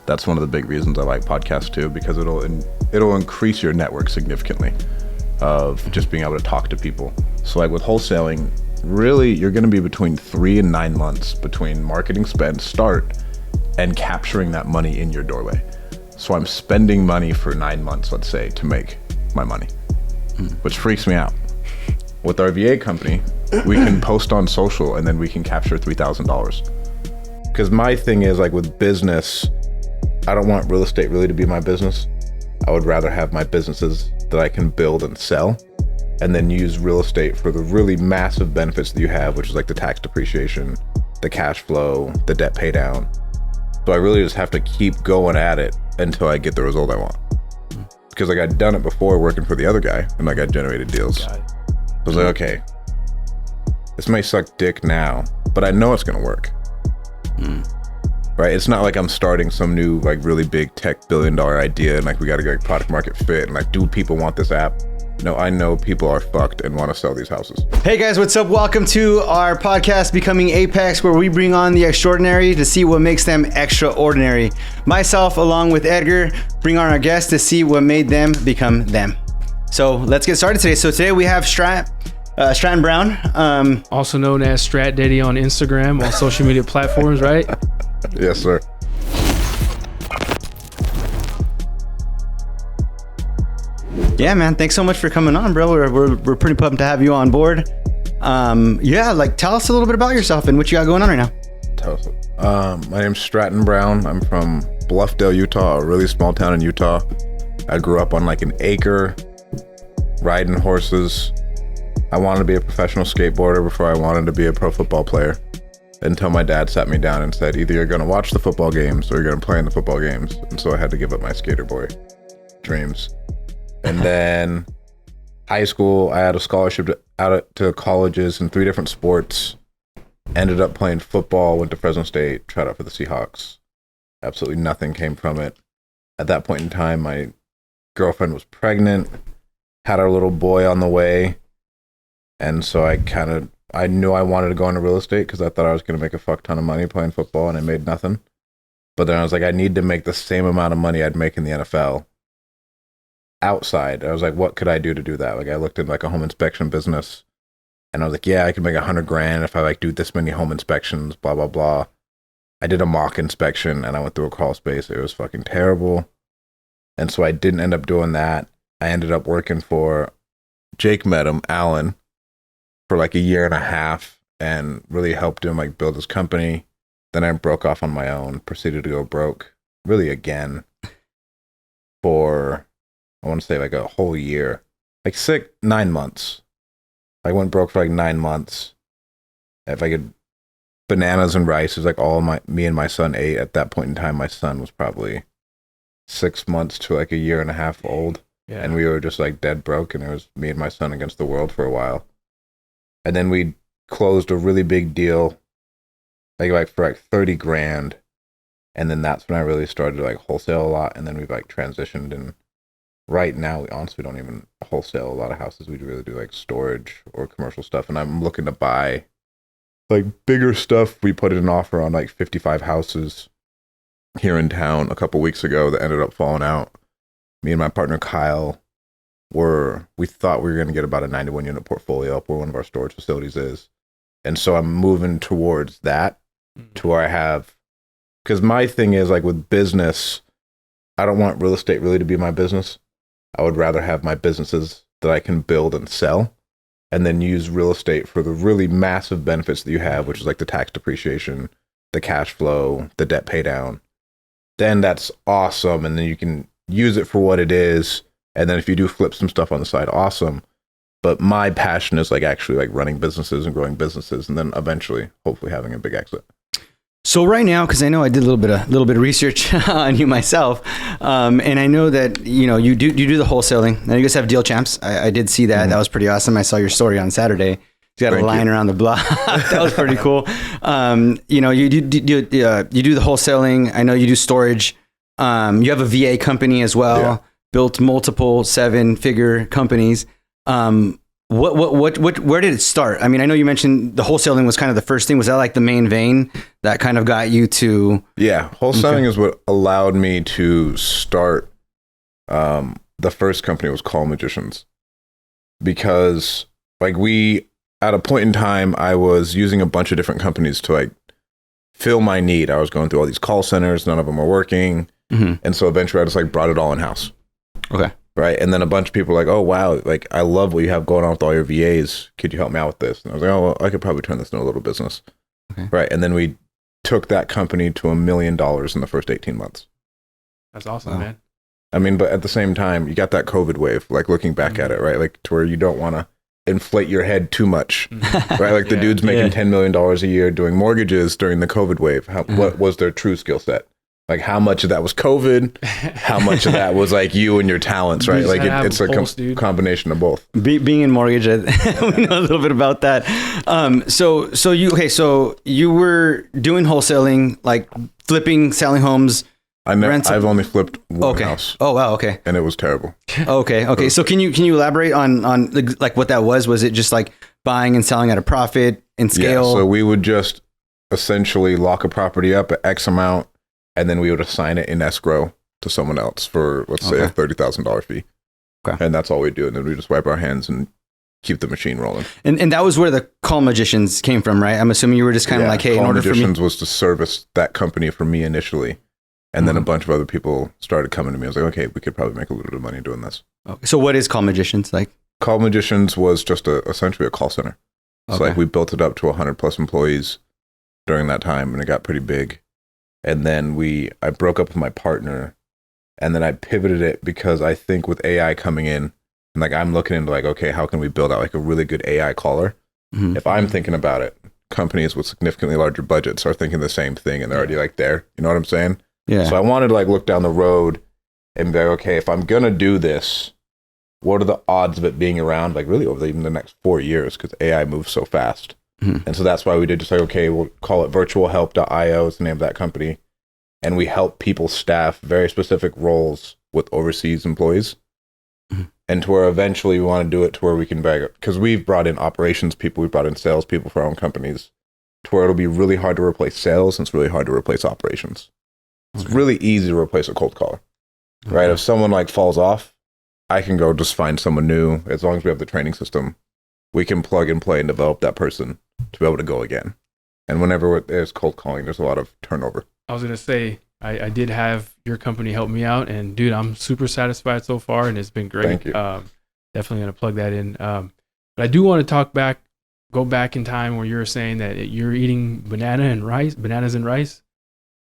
That's one of the big reasons I like podcasts too, because it'll increase your network significantly of just being able to talk to people. So like with wholesaling, really you're going to be between 3 and 9 months between marketing spend start and capturing that money in your doorway. So I'm spending money for 9 months, let's say, to make my money, which freaks me out. With our VA company, we can post on social and then we can capture $3,000. Because my thing is like with business, I don't want real estate really to be my business. I would rather have my businesses that I can build and sell, and then use real estate for the really massive benefits that you have, which is like the tax depreciation, the cash flow, the debt pay down. So I really just have to keep going at it until I get the result I want. Because like I'd done it before working for the other guy, and like I generated deals. So I was like, okay, this may suck dick now, but I know it's gonna work. Right? It's not like I'm starting some new like really big tech $1 billion idea and like we gotta get like product market fit and like, do people want this app? No, I know people are fucked and want to sell these houses. Hey guys, what's up? Welcome to our podcast, Becoming Apex, where we bring on the extraordinary to see what makes them extraordinary. Myself, along with Edgar, bring on our guests to see what made them become them. So let's get started today. So today we have Stratton Brown. Also known as Strat Daddy on Instagram, on social media platforms, right? Yes, sir. Yeah, man. Thanks so much for coming on, bro. We're pretty pumped to have you on board. Like tell us a little bit about yourself and what you got going on right now. Tell us. My name's Stratton Brown. I'm from Bluffdale, Utah, a really small town in Utah. I grew up on like an acre, riding horses. I wanted to be a professional skateboarder before I wanted to be a pro football player, until my dad sat me down and said, either you're going to watch the football games or you're going to play in the football games. And so I had to give up my skater boy dreams. And then high school, I had a scholarship out to colleges in 3 different sports. Ended up playing football, went to Fresno State, tried out for the Seahawks. Absolutely nothing came from it. At that point in time, my girlfriend was pregnant, had our little boy on the way. And so I knew I wanted to go into real estate because I thought I was going to make a fuck ton of money playing football, and I made nothing. But then I was like, I need to make the same amount of money I'd make in the NFL outside. I was like, what could I do to do that? Like I looked at like a home inspection business, and I was like, yeah, I could make $100,000 if I like do this many home inspections, blah, blah, blah. I did a mock inspection and I went through a crawl space. It was fucking terrible. And so I didn't end up doing that. I ended up working for Jake met him, Alan, for like 1.5 years and really helped him like build his company. Then I broke off on my own, proceeded to go broke really again for, I want to say like a whole year, like 9 months. I went broke for like 9 months. If I could, bananas and rice is like all me and my son ate. At that point in time, my son was probably 6 months to like 1.5 years old. Yeah. And we were just like dead broke, and it was me and my son against the world for a while. And then we closed a really big deal, like for like 30 grand. And then that's when I really started to like wholesale a lot. And then we've like transitioned, and right now we honestly don't even wholesale a lot of houses. We really do like storage or commercial stuff. And I'm looking to buy like bigger stuff. We put an offer on like 55 houses here in town a couple weeks ago that ended up falling out. Me and my partner Kyle we thought we were going to get about a 91 unit portfolio up where one of our storage facilities is. And so I'm moving towards that to where I have, because my thing is like with business, I don't want real estate really to be my business. I would rather have my businesses that I can build and sell, and then use real estate for the really massive benefits that you have, which is like the tax depreciation, the cash flow, the debt pay down. Then that's awesome. And then you can use it for what it is. And then if you do flip some stuff on the side, awesome. But my passion is like actually like running businesses and growing businesses, and then eventually hopefully having a big exit. So right now, because I know I did a little bit of research on you myself, and I know that you do the wholesaling. And you guys have Deal Champs. I did see that. That was pretty awesome. I saw your story on Saturday. You got a line around the block. That was pretty cool. You do the wholesaling. I know you do storage. You have a VA company as well. Yeah. Built multiple 7-figure companies. What where did it start? I mean, I know you mentioned the wholesaling was kind of the first thing. Was that like the main vein that kind of got you to? Yeah, wholesaling is what allowed me to start. The first company was Call Magicians, because like at a point in time, I was using a bunch of different companies to like fill my need. I was going through all these call centers, none of them were working, and so eventually I just like brought it all in house. Okay. Right. And then a bunch of people were like, oh, wow, like, I love what you have going on with all your VAs. Could you help me out with this? And I was like, oh, well, I could probably turn this into a little business. Okay. Right. And then we took that company to $1 million in the first 18 months. That's awesome, man. I mean, but at the same time, you got that COVID wave, like looking back at it, right? Like to where you don't want to inflate your head too much, right? Like the dude's making $10 million a year doing mortgages during the COVID wave. What was their true skill set? Like how much of that was COVID? How much of that was like you and your talents, right? Like it's a combination of both. Being in mortgage, we know a little bit about that. So you were doing wholesaling, like flipping, selling homes. I've only flipped one house. Oh wow, okay. And it was terrible. Okay. So can you elaborate on like what that was? Was it just like buying and selling at a profit and scale? Yeah, so we would just essentially lock a property up at X amount, and then we would assign it in escrow to someone else for, let's say, a $30,000 fee. Okay. And that's all we do. And then we just wipe our hands and keep the machine rolling. And that was where the Call Magicians came from, right? I'm assuming you were just kind of like, hey, in order for me. Call Magicians was to service that company for me initially. And then a bunch of other people started coming to me. I was like, okay, we could probably make a little bit of money doing this. Okay. So what is Call Magicians like? Call Magicians was just essentially a call center. So like we built it up to 100 plus employees during that time, and it got pretty big. And then I broke up with my partner, and then I pivoted it because I think with AI coming in, and like I'm looking into like, okay, how can we build out like a really good AI caller? If I'm thinking about it, companies with significantly larger budgets are thinking the same thing, and they're already like there. You know what I'm saying? Yeah. So I wanted to like look down the road and be like, okay, if I'm gonna do this, what are the odds of it being around like really over even the next 4 years? Because AI moves so fast. And so that's why we did just like, okay, we'll call it virtualhelp.io is the name of that company. And we help people staff very specific roles with overseas employees. And to where eventually we want to do it to where we can because we've brought in operations people, we've brought in sales people for our own companies, to where it'll be really hard to replace sales and it's really hard to replace operations. It's really easy to replace a cold caller, right? If someone like falls off, I can go just find someone new. As long as we have the training system, we can plug and play and develop that person to be able to go again. And whenever there's cold calling, there's a lot of turnover. I was going to say, I did have your company help me out, and dude, I'm super satisfied so far, and it's been great. Thank you. Definitely going to plug that in. But I do want to go back in time where you were saying that you're eating bananas and rice.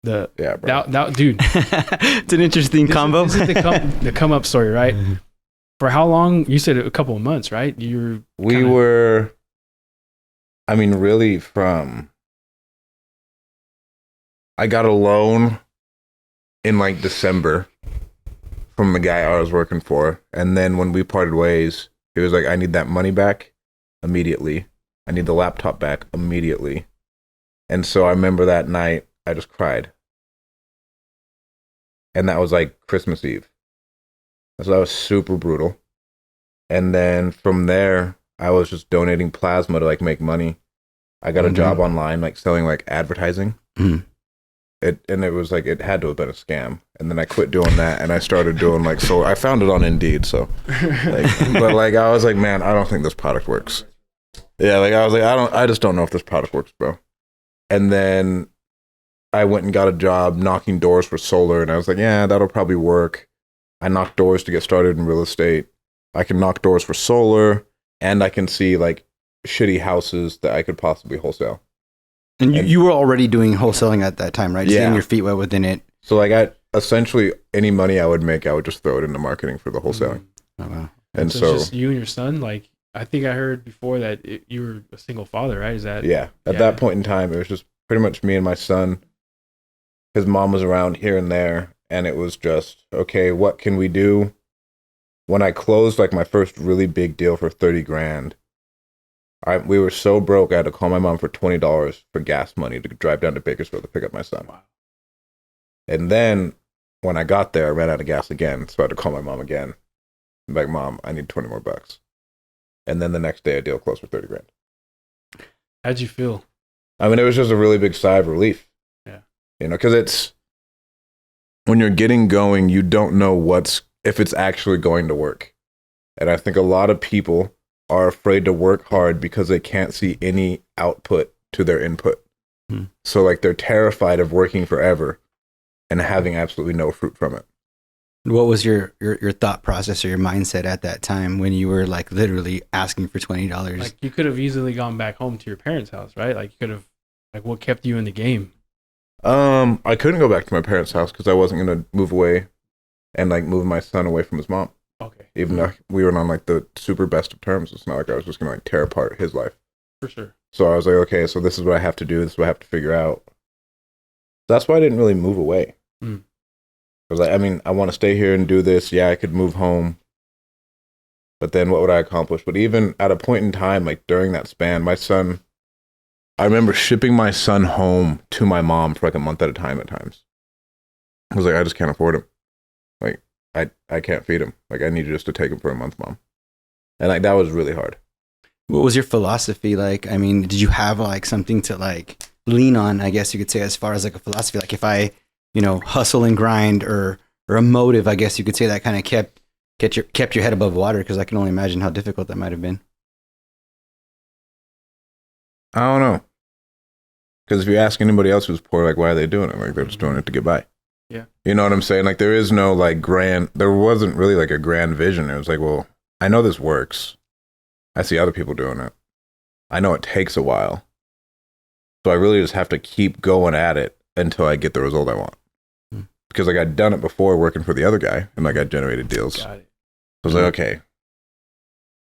Dude, it's an interesting combo. This is the come up story, right? For how long? You said a couple of months, right? I got a loan in like December from the guy I was working for. And then when we parted ways, he was like, I need that money back immediately. I need the laptop back immediately. And so I remember that night, I just cried. And that was like Christmas Eve. So that was super brutal. And then from there, I was just donating plasma to like make money. I got a job online, like selling like advertising. It was like, it had to have been a scam. And then I quit doing that and I started doing like, so I found it on Indeed. So but like, I was like, man, I don't think this product works. Yeah. Like I was like, I just don't know if this product works, bro. And then I went and got a job knocking doors for solar, and I was like, yeah, that'll probably work. I knocked doors to get started in real estate. I can knock doors for solar, and I can see like shitty houses that I could possibly wholesale. And you were already doing wholesaling at that time, right? Just getting your feet wet within it. So like essentially any money I would make, I would just throw it into marketing for the wholesaling. Oh, wow. And so it's just you and your son, like I think I heard before that you were a single father, right? Is that? Yeah. At that point in time, it was just pretty much me and my son. His mom was around here and there, and it was just, okay, what can we do? When I closed like my first really big deal for 30 grand, we were so broke, I had to call my mom for $20 for gas money to drive down to Bakersfield to pick up my son. Wow. And then when I got there, I ran out of gas again, so I had to call my mom again. I'm like, Mom, I need 20 more bucks. And then the next day a deal closed for 30 grand. How'd you feel? I mean, it was just a really big sigh of relief. Yeah. You know, because it's, when you're getting going, you don't know if it's actually going to work. And I think a lot of people are afraid to work hard because they can't see any output to their input. So like they're terrified of working forever and having absolutely no fruit from it. What was your thought process or your mindset at that time when you were like literally asking for $20? Like you could have easily gone back home to your parents' house, right? Like you could have, like what kept you in the game? I couldn't go back to my parents' house because I wasn't going to move away and like move my son away from his mom. Okay. Even though we were on like the super best of terms, it's not like I was just going to like tear apart his life. For sure. So I was like, okay, so this is what I have to do. This is what I have to figure out. That's why I didn't really move away. I was like, I mean, I want to stay here and do this. Yeah, I could move home. But then what would I accomplish? But even at a point in time, like during that span, my son, I remember shipping my son home to my mom for like a month at a time at times. I was like, I just can't afford him. Like, I can't feed him. Like, I need you just to take him for a month, Mom. And like, that was really hard. What was your philosophy like? I mean, did you have like something to like lean on, I guess you could say, as far as like a philosophy? Like if I, hustle and grind or a motive, I guess you could say that kind of kept your head above water, because I can only imagine how difficult that might have been. I don't know. Because if you ask anybody else who's poor, like, why are they doing it? Like, they're just doing it to get by. Yeah. You know what I'm saying? Like, there is no, like, there wasn't really, like, a grand vision. It was like, well, I know this works. I see other people doing it. I know it takes a while. So I really just have to keep going at it until I get the result I want. Because, like, I'd done it before working for the other guy, and, like, I generated deals. Got it. I was like, okay,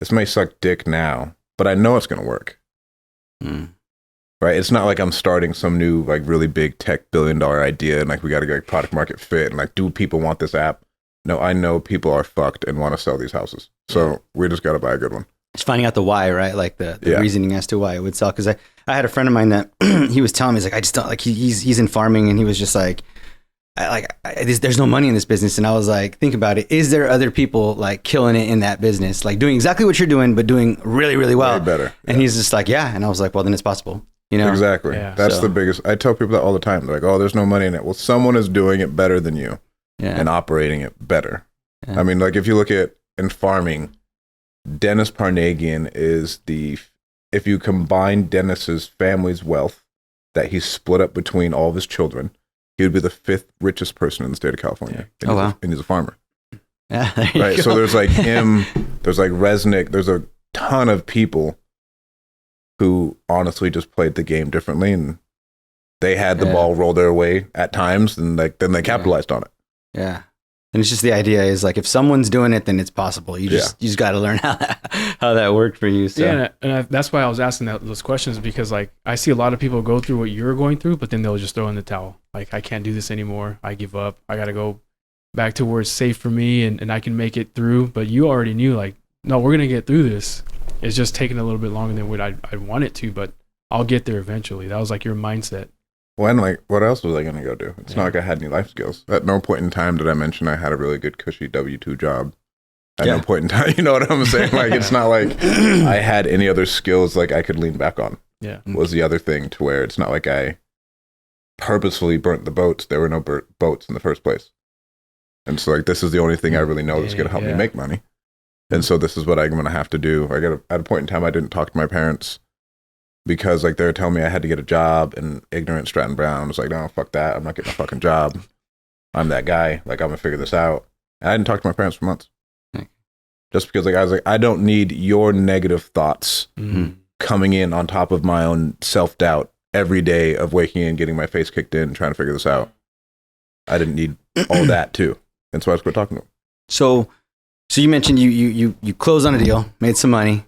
this may suck dick now, but I know it's going to work. Right? It's not like I'm starting some new, like, really big tech billion-dollar idea and, like, we got to get like, product market fit and, like, do people want this app? No, I know people are fucked and want to sell these houses. So we just got to buy a good one. It's finding out the why, right? Like the reasoning as to why it would sell. Because I had a friend of mine that he was telling me, he's like, I just don't, like, he's in farming, and he was just like, there's no money in this business. And I was like, think about it. Is there other people like killing it in that business, like doing exactly what you're doing, but doing really, really well? Way better. And he's just like, yeah. And I was like, well, then it's possible. Exactly. Yeah. That's the biggest. I tell people that all the time. They're like, oh, there's no money in it. Well, someone is doing it better than you and operating it better. Yeah. I mean, like if you look at in farming, Dennis Parnagian is if you combine Dennis's family's wealth that he's split up between all of his children, he would be the 5th richest person in the state of California. Wow. And he's a farmer. Yeah. Right. So there's like him, there's like Resnick, there's a ton of people who honestly just played the game differently, and they had the ball roll their way at times, and like then they capitalized on it. Yeah. And it's just the idea is like if someone's doing it, then it's possible. You just got to learn how that worked for you. So. Yeah, and that's why I was asking those questions, because like I see a lot of people go through what you're going through, but then they'll just throw in the towel. Like, I can't do this anymore. I give up. I got to go back to where it's safe for me and I can make it through. But you already knew, like, no, we're gonna get through this. It's just taking a little bit longer than what I want it to, but I'll get there eventually. That was like your mindset. Well, and like, what else was I going to go do? It's not like I had any life skills. At no point in time did I mention I had a really good, cushy W-2 job. At no point in time, you know what I'm saying? Like, it's not like I had any other skills like I could lean back on. Yeah. Was the other thing, to where it's not like I purposefully burnt the boats. There were no boats in the first place. And so, like, this is the only thing I really know that's going to help me make money. And so this is what I'm going to have to do. At a point in time, I didn't talk to my parents because, like, they were telling me I had to get a job, and ignorant Stratton Brown was like, no, fuck that. I'm not getting a fucking job. I'm that guy. Like, I'm going to figure this out. And I didn't talk to my parents for months. Just because, like, I was like, I don't need your negative thoughts coming in on top of my own self-doubt every day of waking in, getting my face kicked in, trying to figure this out. I didn't need all that, too. And so I just quit talking to them. So you mentioned you closed on a deal, made some money.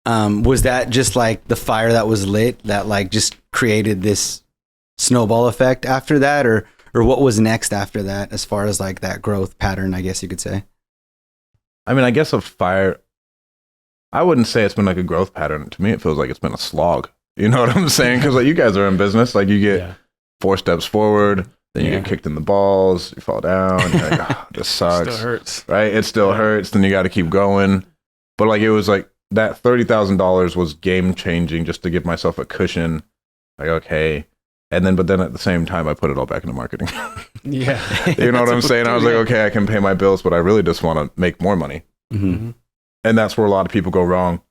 Was that just like the fire that was lit that like just created this snowball effect after that, or what was next after that as far as like that growth pattern, I guess you could say? I mean, I guess a fire, I wouldn't say it's been like a growth pattern. To me, it feels like it's been a slog. You know what I'm saying? Because like you guys are in business, like you get 4 steps forward, then you get kicked in the balls, you fall down, you're like, oh, this sucks. Still hurts. Right? It still hurts, then you got to keep going. But like it was like, that $30,000 was game changing just to give myself a cushion. Like, okay. But then at the same time, I put it all back into marketing. Yeah. You know what I'm saying? I was like, okay, I can pay my bills, but I really just want to make more money. Mm-hmm. And that's where a lot of people go wrong.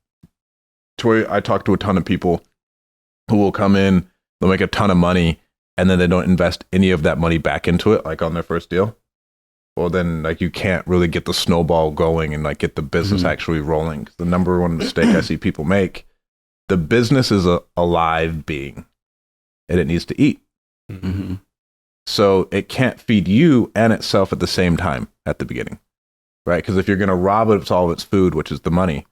I talk to a ton of people who will come in, they'll make a ton of money, and then they don't invest any of that money back into it, like on their first deal. Well, then like you can't really get the snowball going and like get the business actually rolling. 'Cause the number one mistake I see people make, the business is a live being and it needs to eat. Mm-hmm. So it can't feed you and itself at the same time at the beginning, right? Because if you're going to rob it of all of its food, which is the money,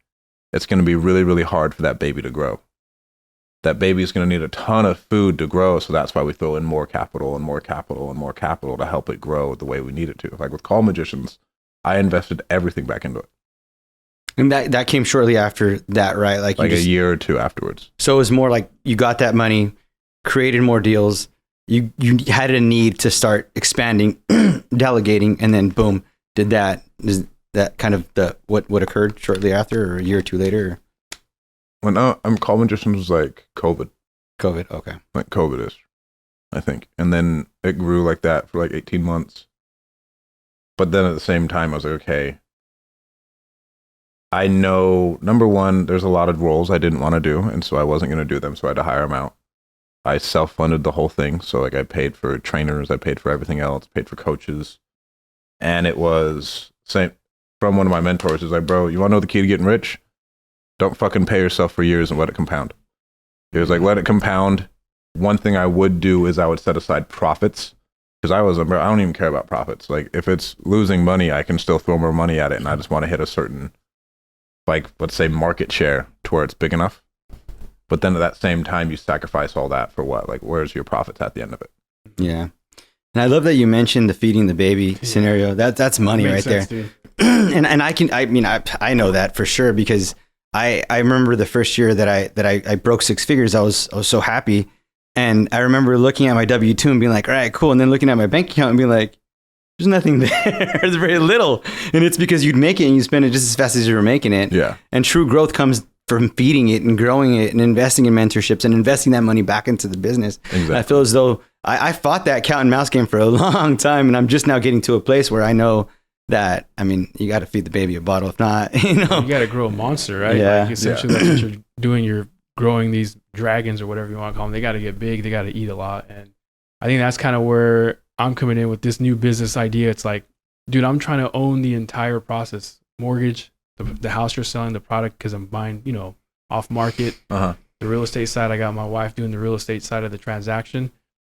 it's going to be really, really hard for that baby to grow. That baby is going to need a ton of food to grow. So that's why we throw in more capital and more capital and more capital to help it grow the way we need it to. Like with Call Magicians, I invested everything back into it. And that came shortly after that, right? Like a year or two afterwards. So it was more like you got that money, created more deals. You had a need to start expanding, delegating, and then boom, did that. Is that kind of what occurred shortly after, or a year or two later? When Call Magicians was like COVID. COVID, okay. Like COVID-ish, I think. And then it grew like that for like 18 months. But then at the same time, I was like, okay, I know, number one, there's a lot of roles I didn't want to do, and so I wasn't going to do them, so I had to hire them out. I self-funded the whole thing, so like I paid for trainers, I paid for everything else, paid for coaches. And it was from one of my mentors, is like, bro, you want to know the key to getting rich? Don't fucking pay yourself for years and let it compound. He was like, let it compound. One thing I would do is I would set aside profits, because I don't even care about profits. Like if it's losing money, I can still throw more money at it, and I just want to hit a certain, like, let's say market share to where it's big enough. But then at that same time, you sacrifice all that for what? Like, where's your profits at the end of it? Yeah. And I love that you mentioned the feeding the baby scenario. That's money right there. and I know that for sure, because I remember the first year that I broke six figures, I was so happy. And I remember looking at my W-2 and being like, all right, cool. And then looking at my bank account and being like, there's nothing there. There's very little. And it's because you'd make it and you spend it just as fast as you were making it. Yeah. And true growth comes from feeding it and growing it and investing in mentorships and investing that money back into the business. Exactly. I feel as though I fought that cat and mouse game for a long time, and I'm just now getting to a place where I know that, I mean, you got to feed the baby a bottle. If not, you got to grow a monster, right? Yeah. Like essentially that's what you're doing. You're growing these dragons or whatever you want to call them. They got to get big. They got to eat a lot. And I think that's kind of where I'm coming in with this new business idea. It's like, dude, I'm trying to own the entire process. Mortgage, the house you're selling, the product, because I'm buying, off market. The real estate side, I got my wife doing the real estate side of the transaction.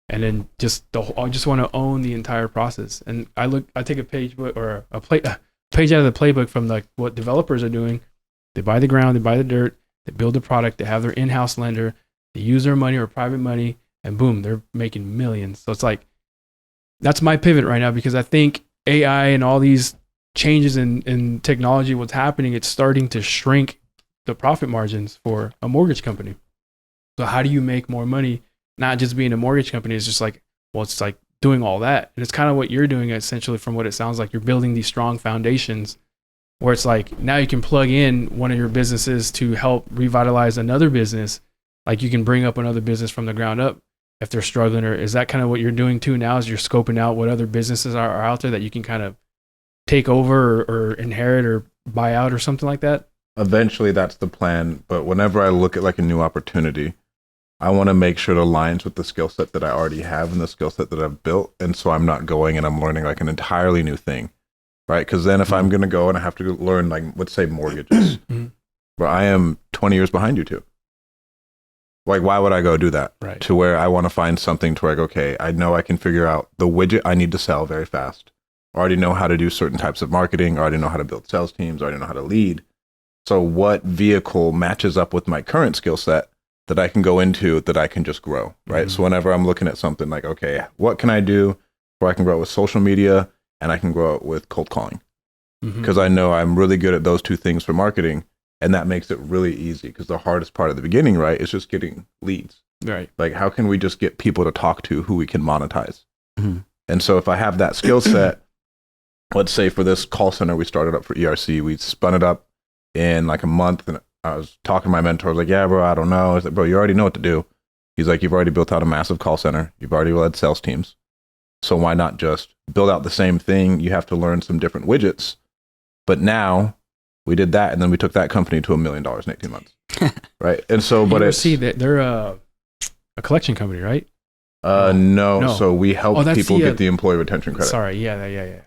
And then I just want to own the entire process. And I take a page or a page out of the playbook from like what developers are doing. They buy the ground, they buy the dirt, they build the product, they have their in-house lender, they use their money or private money, and boom, they're making millions. So it's like, that's my pivot right now, because I think AI and all these changes in technology, what's happening, it's starting to shrink the profit margins for a mortgage company. So how do you make more money? Not just being a mortgage company. It's just like, well, it's like doing all that. And it's kind of what you're doing essentially, from what it sounds like. You're building these strong foundations where it's like, now you can plug in one of your businesses to help revitalize another business. Like you can bring up another business from the ground up if they're struggling. Or is that kind of what you're doing too now, is you're scoping out what other businesses are out there that you can kind of take over or inherit or buy out or something like that? Eventually that's the plan. But whenever I look at like a new opportunity, I want to make sure it aligns with the skill set that I already have and the skill set that I've built. And so I'm not going and I'm learning like an entirely new thing, right? Because then if I'm going to go and I have to learn, like, let's say mortgages, but I am 20 years behind you two. Like, why would I go do that? Right. To where I want to find something to where, okay, I know I can figure out the widget I need to sell very fast. I already know how to do certain types of marketing. I already know how to build sales teams. I already know how to lead. So what vehicle matches up with my current skill set that I can go into that I can just grow, right? So whenever I'm looking at something like, okay, what can I do where I can grow it with social media and I can grow it with cold calling? Because I know I'm really good at those two things for marketing, and that makes it really easy, because the hardest part of the beginning, right, is just getting leads. Right. Like, how can we just get people to talk to who we can monetize? And so if I have that skill set, let's say for this call center we started up for ERC, we spun it up in like a month, and I was talking to my mentor, like, yeah, bro, I don't know. I was like, bro, you already know what to do. He's like, you've already built out a massive call center. You've already led sales teams. So why not just build out the same thing? You have to learn some different widgets. But now we did that, and then we took that company to $1 million in 18 months. Right. And so, but it's... see that they're a collection company, right? No. So we helped people get the employee retention credit. Sorry. Yeah.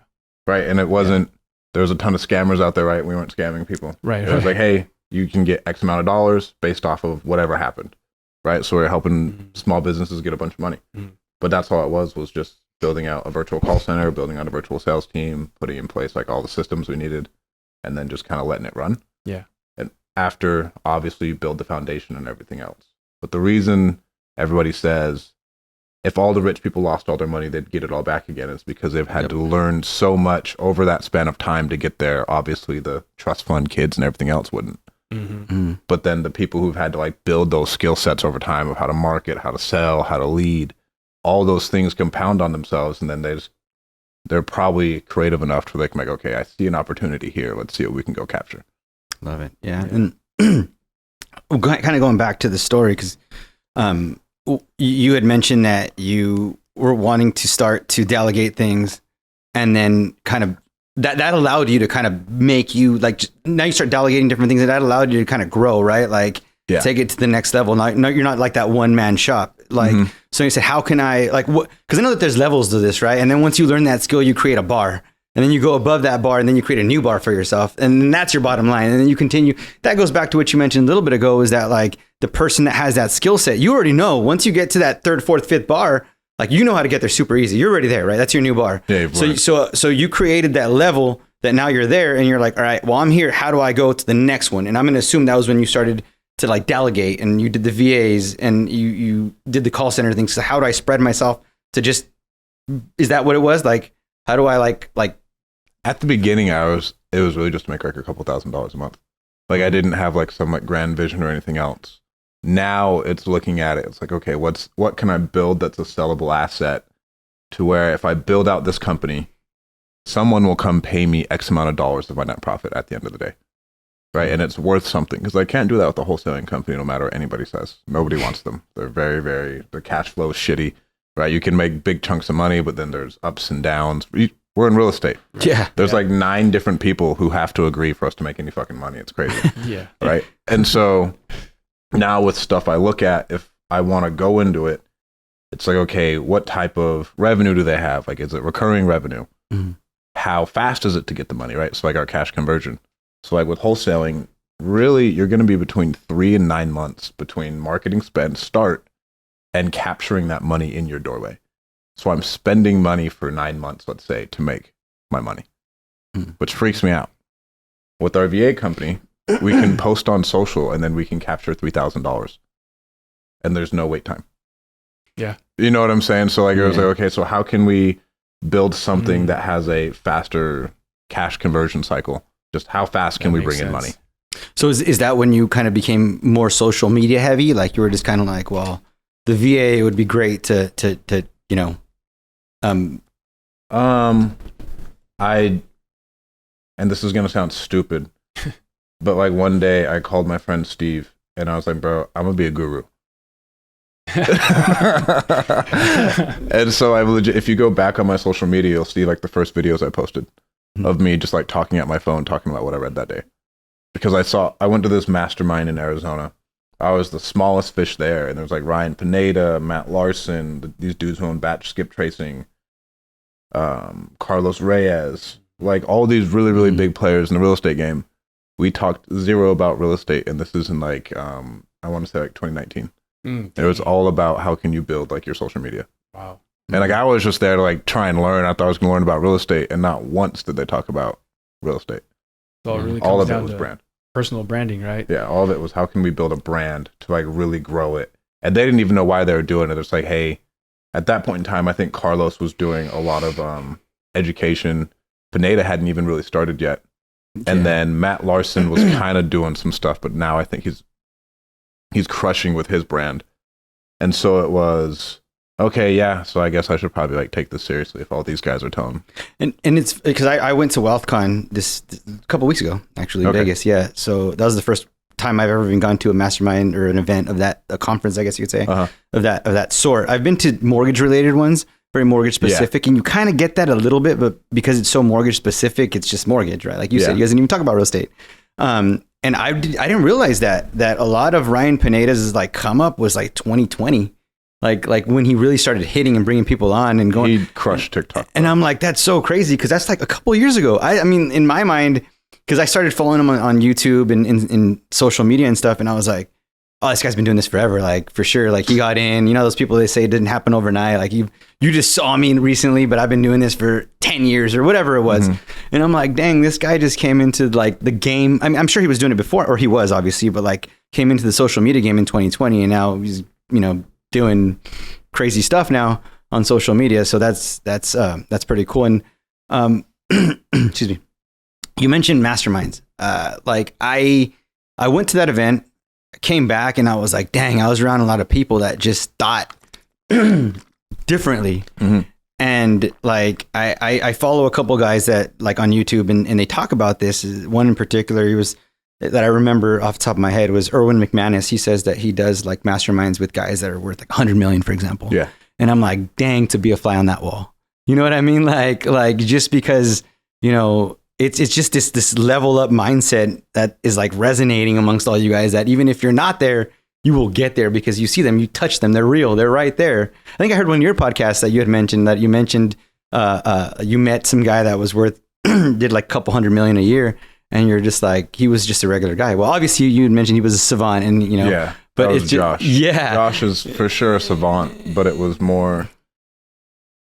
Right. And it wasn't, there was a ton of scammers out there, right? We weren't scamming people. Right. It was like, hey, you can get X amount of dollars based off of whatever happened. Right. So we're helping small businesses get a bunch of money. But that's all it was just building out a virtual call center, building out a virtual sales team, putting in place like all the systems we needed, and then just kind of letting it run. Yeah. And after, obviously, you build the foundation and everything else. But the reason everybody says if all the rich people lost all their money, they'd get it all back again is because they've had to learn so much over that span of time to get there. Obviously, the trust fund kids and everything else wouldn't. But then the people who've had to like build those skill sets over time of how to market, how to sell, how to lead, all those things compound on themselves, and then they're probably creative enough to like, okay, I see an opportunity here. Let's see what we can go capture. Love it. Yeah. And kind of going back to the story, because you had mentioned that you were wanting to start to delegate things, and then kind of that allowed you to kind of make you like, now you start delegating different things, and that allowed you to kind of grow, right? Like take it to the next level. Now, no, you're not like that one man shop. Like, so you said, how can I like what? Because I know that there's levels to this, right? And then once you learn that skill, you create a bar. And then you go above that bar, and then you create a new bar for yourself. And then that's your bottom line. And then you continue. That goes back to what you mentioned a little bit ago, is that like the person that has that skill set, you already know once you get to that third, fourth, fifth bar, like you know how to get there super easy. You're already there, right? That's your new bar. Yeah, so you created that level that now you're there, and you're like, all right, well, I'm here. How do I go to the next one? And I'm going to assume that was when you started to like delegate, and you did the VAs, and you did the call center things. So how do I spread myself to just, is that what it was? Like, how do I like at the beginning, it was really just to make like a couple $1,000s a month. Like I didn't have like some like grand vision or anything else. Now it's looking at it. It's like, okay, what can I build that's a sellable asset to where if I build out this company, someone will come pay me X amount of dollars of my net profit at the end of the day. Right. And it's worth something, because I can't do that with a wholesaling company, no matter what anybody says. Nobody wants them. They're very, very, their cash flow is shitty. Right. You can make big chunks of money, but then there's ups and downs. We're in real estate. Right? Yeah. There's like 9 different people who have to agree for us to make any fucking money. It's crazy. Yeah. Right. And so now with stuff I look at, if I want to go into it, it's like, okay, what type of revenue do they have? Like, is it recurring revenue? How fast is it to get the money? Right. So like our cash conversion. So like with wholesaling, really, you're going to be between 3 and 9 months between marketing spend start and capturing that money in your doorway. So I'm spending money for 9 months, let's say, to make my money, which freaks me out. With our VA company, we can post on social, and then we can capture $3,000, and there's no wait time. Yeah. You know what I'm saying? So like, it was like, okay, so how can we build something that has a faster cash conversion cycle? Just how fast can we bring in money? So is that when you kind of became more social media heavy? Like you were just kind of like, well, the VA would be great to you know. And this is gonna sound stupid, but like one day I called my friend Steve, and I was like, bro, I'm gonna be a guru. And so I legit, if you go back on my social media, you'll see like the first videos I posted of me just like talking at my phone, talking about what I read that day. Because I went to this mastermind in Arizona. I was the smallest fish there, and there was like Ryan Pineda, Matt Larson, these dudes who own Batch Skip Tracing, Carlos Reyes, like all these really, really big players in the real estate game. We talked zero about real estate, and this is in like, I want to say like 2019. It was all about how can you build like your social media. Wow. And like I was just there to like try and learn. I thought I was going to learn about real estate, and not once did they talk about real estate. So it really all comes of down it was to brand. Personal branding, right? Yeah, all of it was how can we build a brand to like really grow it. And they didn't even know why they were doing it. It's like, hey, at that point in time, I think Carlos was doing a lot of education. Pineda hadn't even really started yet. And then Matt Larson was kind of doing some stuff, but now I think he's crushing with his brand. And so it was, okay, yeah, so I guess I should probably like take this seriously if all these guys are telling. And it's because I went to WealthCon this a couple weeks ago, actually, in Vegas. Yeah. So that was the first time I've ever even gone to a mastermind or an event of that, a conference, I guess you could say, of that sort. I've been to mortgage related ones, very mortgage specific, and you kind of get that a little bit, but because it's so mortgage specific, it's just mortgage, right? Like you said, you guys didn't even talk about real estate. And I didn't realize that a lot of Ryan Pineda's like come up was like 2020. Like when he really started hitting and bringing people on and going. He crushed TikTok. And I'm like, that's so crazy because that's like a couple of years ago. I mean, in my mind, because I started following him on YouTube and in social media and stuff, and I was like, oh, this guy's been doing this forever, like for sure. Like he got in, you know, those people they say it didn't happen overnight. Like you just saw me recently, but I've been doing this for 10 years or whatever it was. And I'm like, dang, this guy just came into like the game. I mean, I'm sure he was doing it before, or he was obviously, but like came into the social media game in 2020, and now he's, you know, doing crazy stuff now on social media. So that's pretty cool. And excuse me, you mentioned masterminds. Like I went to that event, came back, and I was like, dang, I was around a lot of people that just thought differently. And like I follow a couple guys that like on YouTube and they talk about this. One in particular, that I remember off the top of my head was Erwin McManus. He says that he does like masterminds with guys that are worth like 100 million, for example. Yeah. And I'm like, dang, to be a fly on that wall. You know what I mean? Like just because, you know, it's just this level up mindset that is like resonating amongst all you guys, that even if you're not there, you will get there because you see them, you touch them, they're real, they're right there. I think I heard one of your podcasts that you had mentioned you met some guy that was worth did like a couple 100 million a year. And you're just like, he was just a regular guy. Well, obviously you had mentioned he was a savant, and you know, but that was Josh. Josh is for sure a savant, but it was more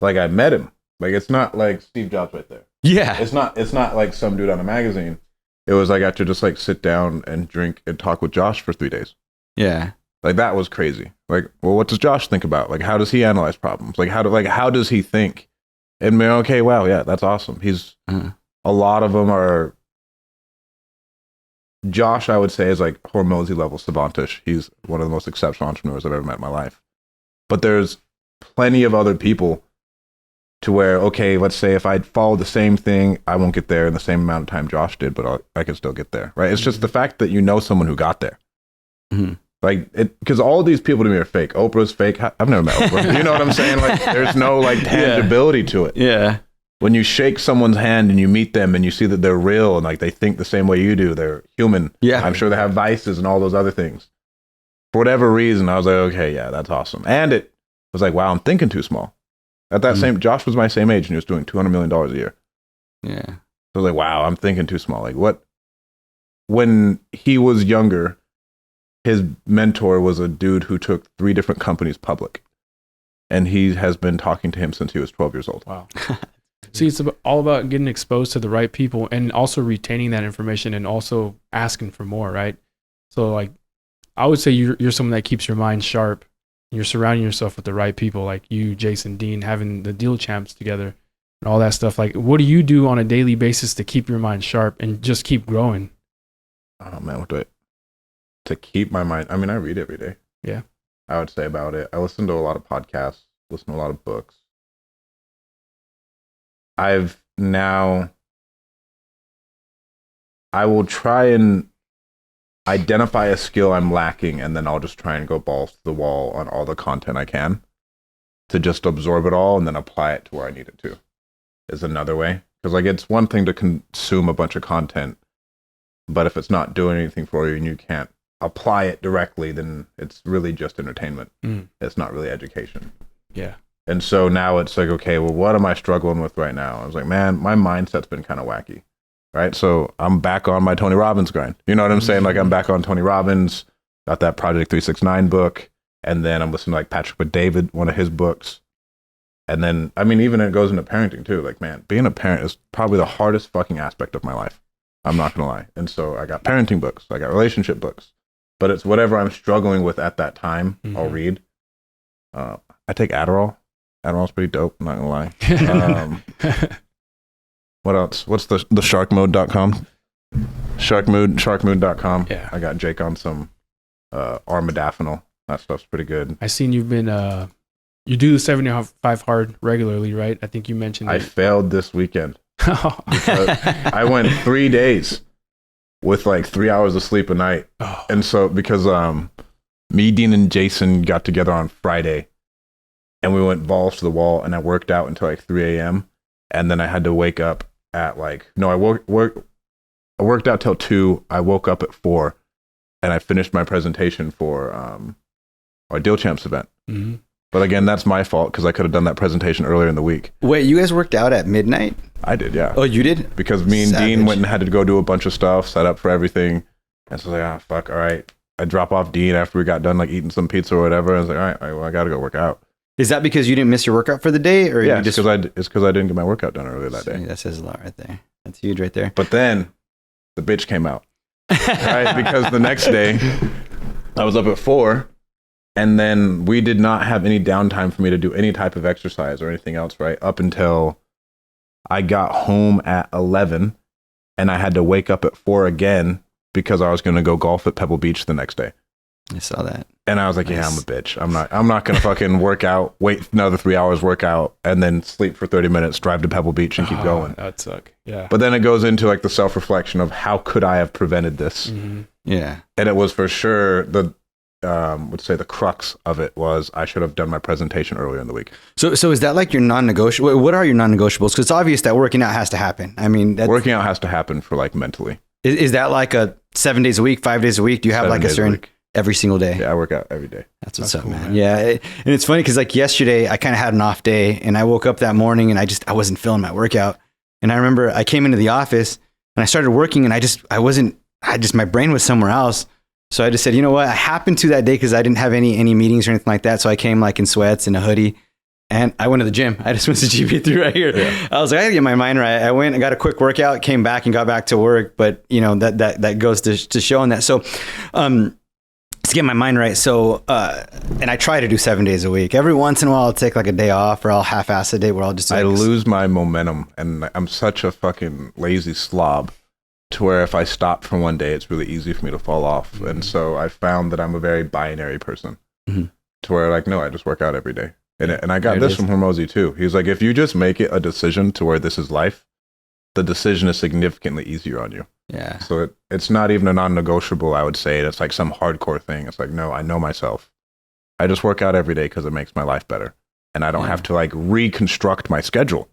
like I met him. Like it's not like Steve Jobs right there. Yeah, it's not like some dude on a magazine. It was like I got to just like sit down and drink and talk with Josh for 3 days. Yeah, like that was crazy. Like, well, what does Josh think about? Like, how does he analyze problems? Like, how does he think? And okay, wow, yeah, that's awesome. He's a lot of them are. Josh, I would say, is like Hormozy level savantish. He's one of the most exceptional entrepreneurs I've ever met in my life. But there's plenty of other people to where, okay, let's say if I follow the same thing, I won't get there in the same amount of time Josh did, but I can still get there, right? It's just the fact that you know someone who got there. Like, because all of these people to me are fake. Oprah's fake. I've never met Oprah. You know what I'm saying? Like, there's no like tangibility to it. Yeah. When you shake someone's hand and you meet them and you see that they're real and like they think the same way you do, they're human. Yeah. I'm sure they have vices and all those other things. For whatever reason, I was like, okay, yeah, that's awesome. And it was like, wow, I'm thinking too small. At that Josh was my same age and he was doing $200 million a year. Yeah. So I was like, wow, I'm thinking too small. Like what? When he was younger, his mentor was a dude who took 3 different companies public. And he has been talking to him since he was 12 years old. Wow. See, it's all about getting exposed to the right people and also retaining that information and also asking for more, right? So like, I would say you're someone that keeps your mind sharp. You're surrounding yourself with the right people, like you, Jason, Dean, having the deal champs together and all that stuff. Like, what do you do on a daily basis to keep your mind sharp and just keep growing? Oh man, what do I, to keep my mind? I mean, I read every day. Yeah. I would say about it. I listen to a lot of podcasts, listen to a lot of books. I will try and identify a skill I'm lacking, and then I'll just try and go balls to the wall on all the content I can to just absorb it all and then apply it to where I need it to, is another way. Because like it's one thing to consume a bunch of content, but if it's not doing anything for you and you can't apply it directly, then it's really just entertainment. It's not really education. Yeah. And so now it's like, okay, well, what am I struggling with right now? I was like, man, my mindset's been kind of wacky, right? So I'm back on my Tony Robbins grind. You know what I'm saying? Like I'm back on Tony Robbins, got that Project 369 book. And then I'm listening to like Patrick McDavid, one of his books. And then, I mean, even it goes into parenting too. Like, man, being a parent is probably the hardest fucking aspect of my life. I'm not going to lie. And so I got parenting books, I got relationship books, but it's whatever I'm struggling with at that time, I'll read. I take Adderall. Adderall's pretty dope, I'm not gonna lie. What else? What's the sharkmode.com? Sharkmood.com. Yeah. I got Jake on some armodafinil. That stuff's pretty good. I seen you've been you do the 75 hard regularly, right? I think you mentioned I failed this weekend. I went 3 days with like 3 hours of sleep a night. Oh. And so because me, Dean, and Jason got together on Friday, and we went balls to the wall, and I worked out until like 3 a.m. And then I had to wake up at like, no, I worked out till 2. I woke up at 4, and I finished my presentation for our Deal Champs event. Mm-hmm. But again, that's my fault because I could have done that presentation earlier in the week. Wait, you guys worked out at midnight? I did, yeah. Oh, you did? Because me and Savage. Dean went and had to go do a bunch of stuff, set up for everything. And so I was like, fuck, all right. I drop off Dean after we got done like eating some pizza or whatever. I was like, all right, well, I got to go work out. Is that because you didn't miss your workout for the day? Or Yeah, you it's because I didn't get my workout done earlier that day. That says a lot right there. That's huge right there. But then the bitch came out. Right? Because the next day I was up at 4, and then we did not have any downtime for me to do any type of exercise or anything else, right? Up until I got home at 11, and I had to wake up at 4 again because I was going to go golf at Pebble Beach the next day. I saw that. And I was like, Nice. yeah, I'm a bitch. I'm not going to fucking work out, wait another 3 hours, work out, and then sleep for 30 minutes, drive to Pebble Beach and keep going. That'd suck. Yeah. But then it goes into like the self-reflection of how could I have prevented this? Mm-hmm. Yeah. And it was for sure the crux of it was I should have done my presentation earlier in the week. So is that like your non-negotiable? What are your non-negotiables? Because it's obvious that working out has to happen. I mean, Working out has to happen for like mentally. Is that like a 7 days a week, 5 days a week? Do you have 7 like a days certain week. every single day? Yeah, I work out every day. That's what's That's up, cool, man. man. Yeah. And it's funny because like yesterday I kind of had an off day and I woke up that morning and I wasn't feeling my workout. And I remember I came into the office and I started working and my brain was somewhere else. So I just said, you know what? I happened to that day because I didn't have any meetings or anything like that. So I came like in sweats and a hoodie and I went to the gym. I just went to GP3 right here. Yeah. I was like, I gotta get my mind right. I went and got a quick workout, came back and got back to work. But you know, that goes to showing that. So, to get my mind right. So, and I try to do 7 days a week. Every once in a while I'll take like a day off or I'll half-ass a day where I'll just do I like lose my momentum, and I'm such a fucking lazy slob to where if I stop for one day, it's really easy for me to fall off. Mm-hmm. And so I found that I'm a very binary person to where like, no, I just work out every day. And I got this from Hormozy too. He's like, if you just make it a decision to where this is life, the decision is significantly easier on you. Yeah. So it's not even a non-negotiable, I would say. It's like some hardcore thing. It's like, no, I know myself. I just work out every day because it makes my life better. And I don't have to like reconstruct my schedule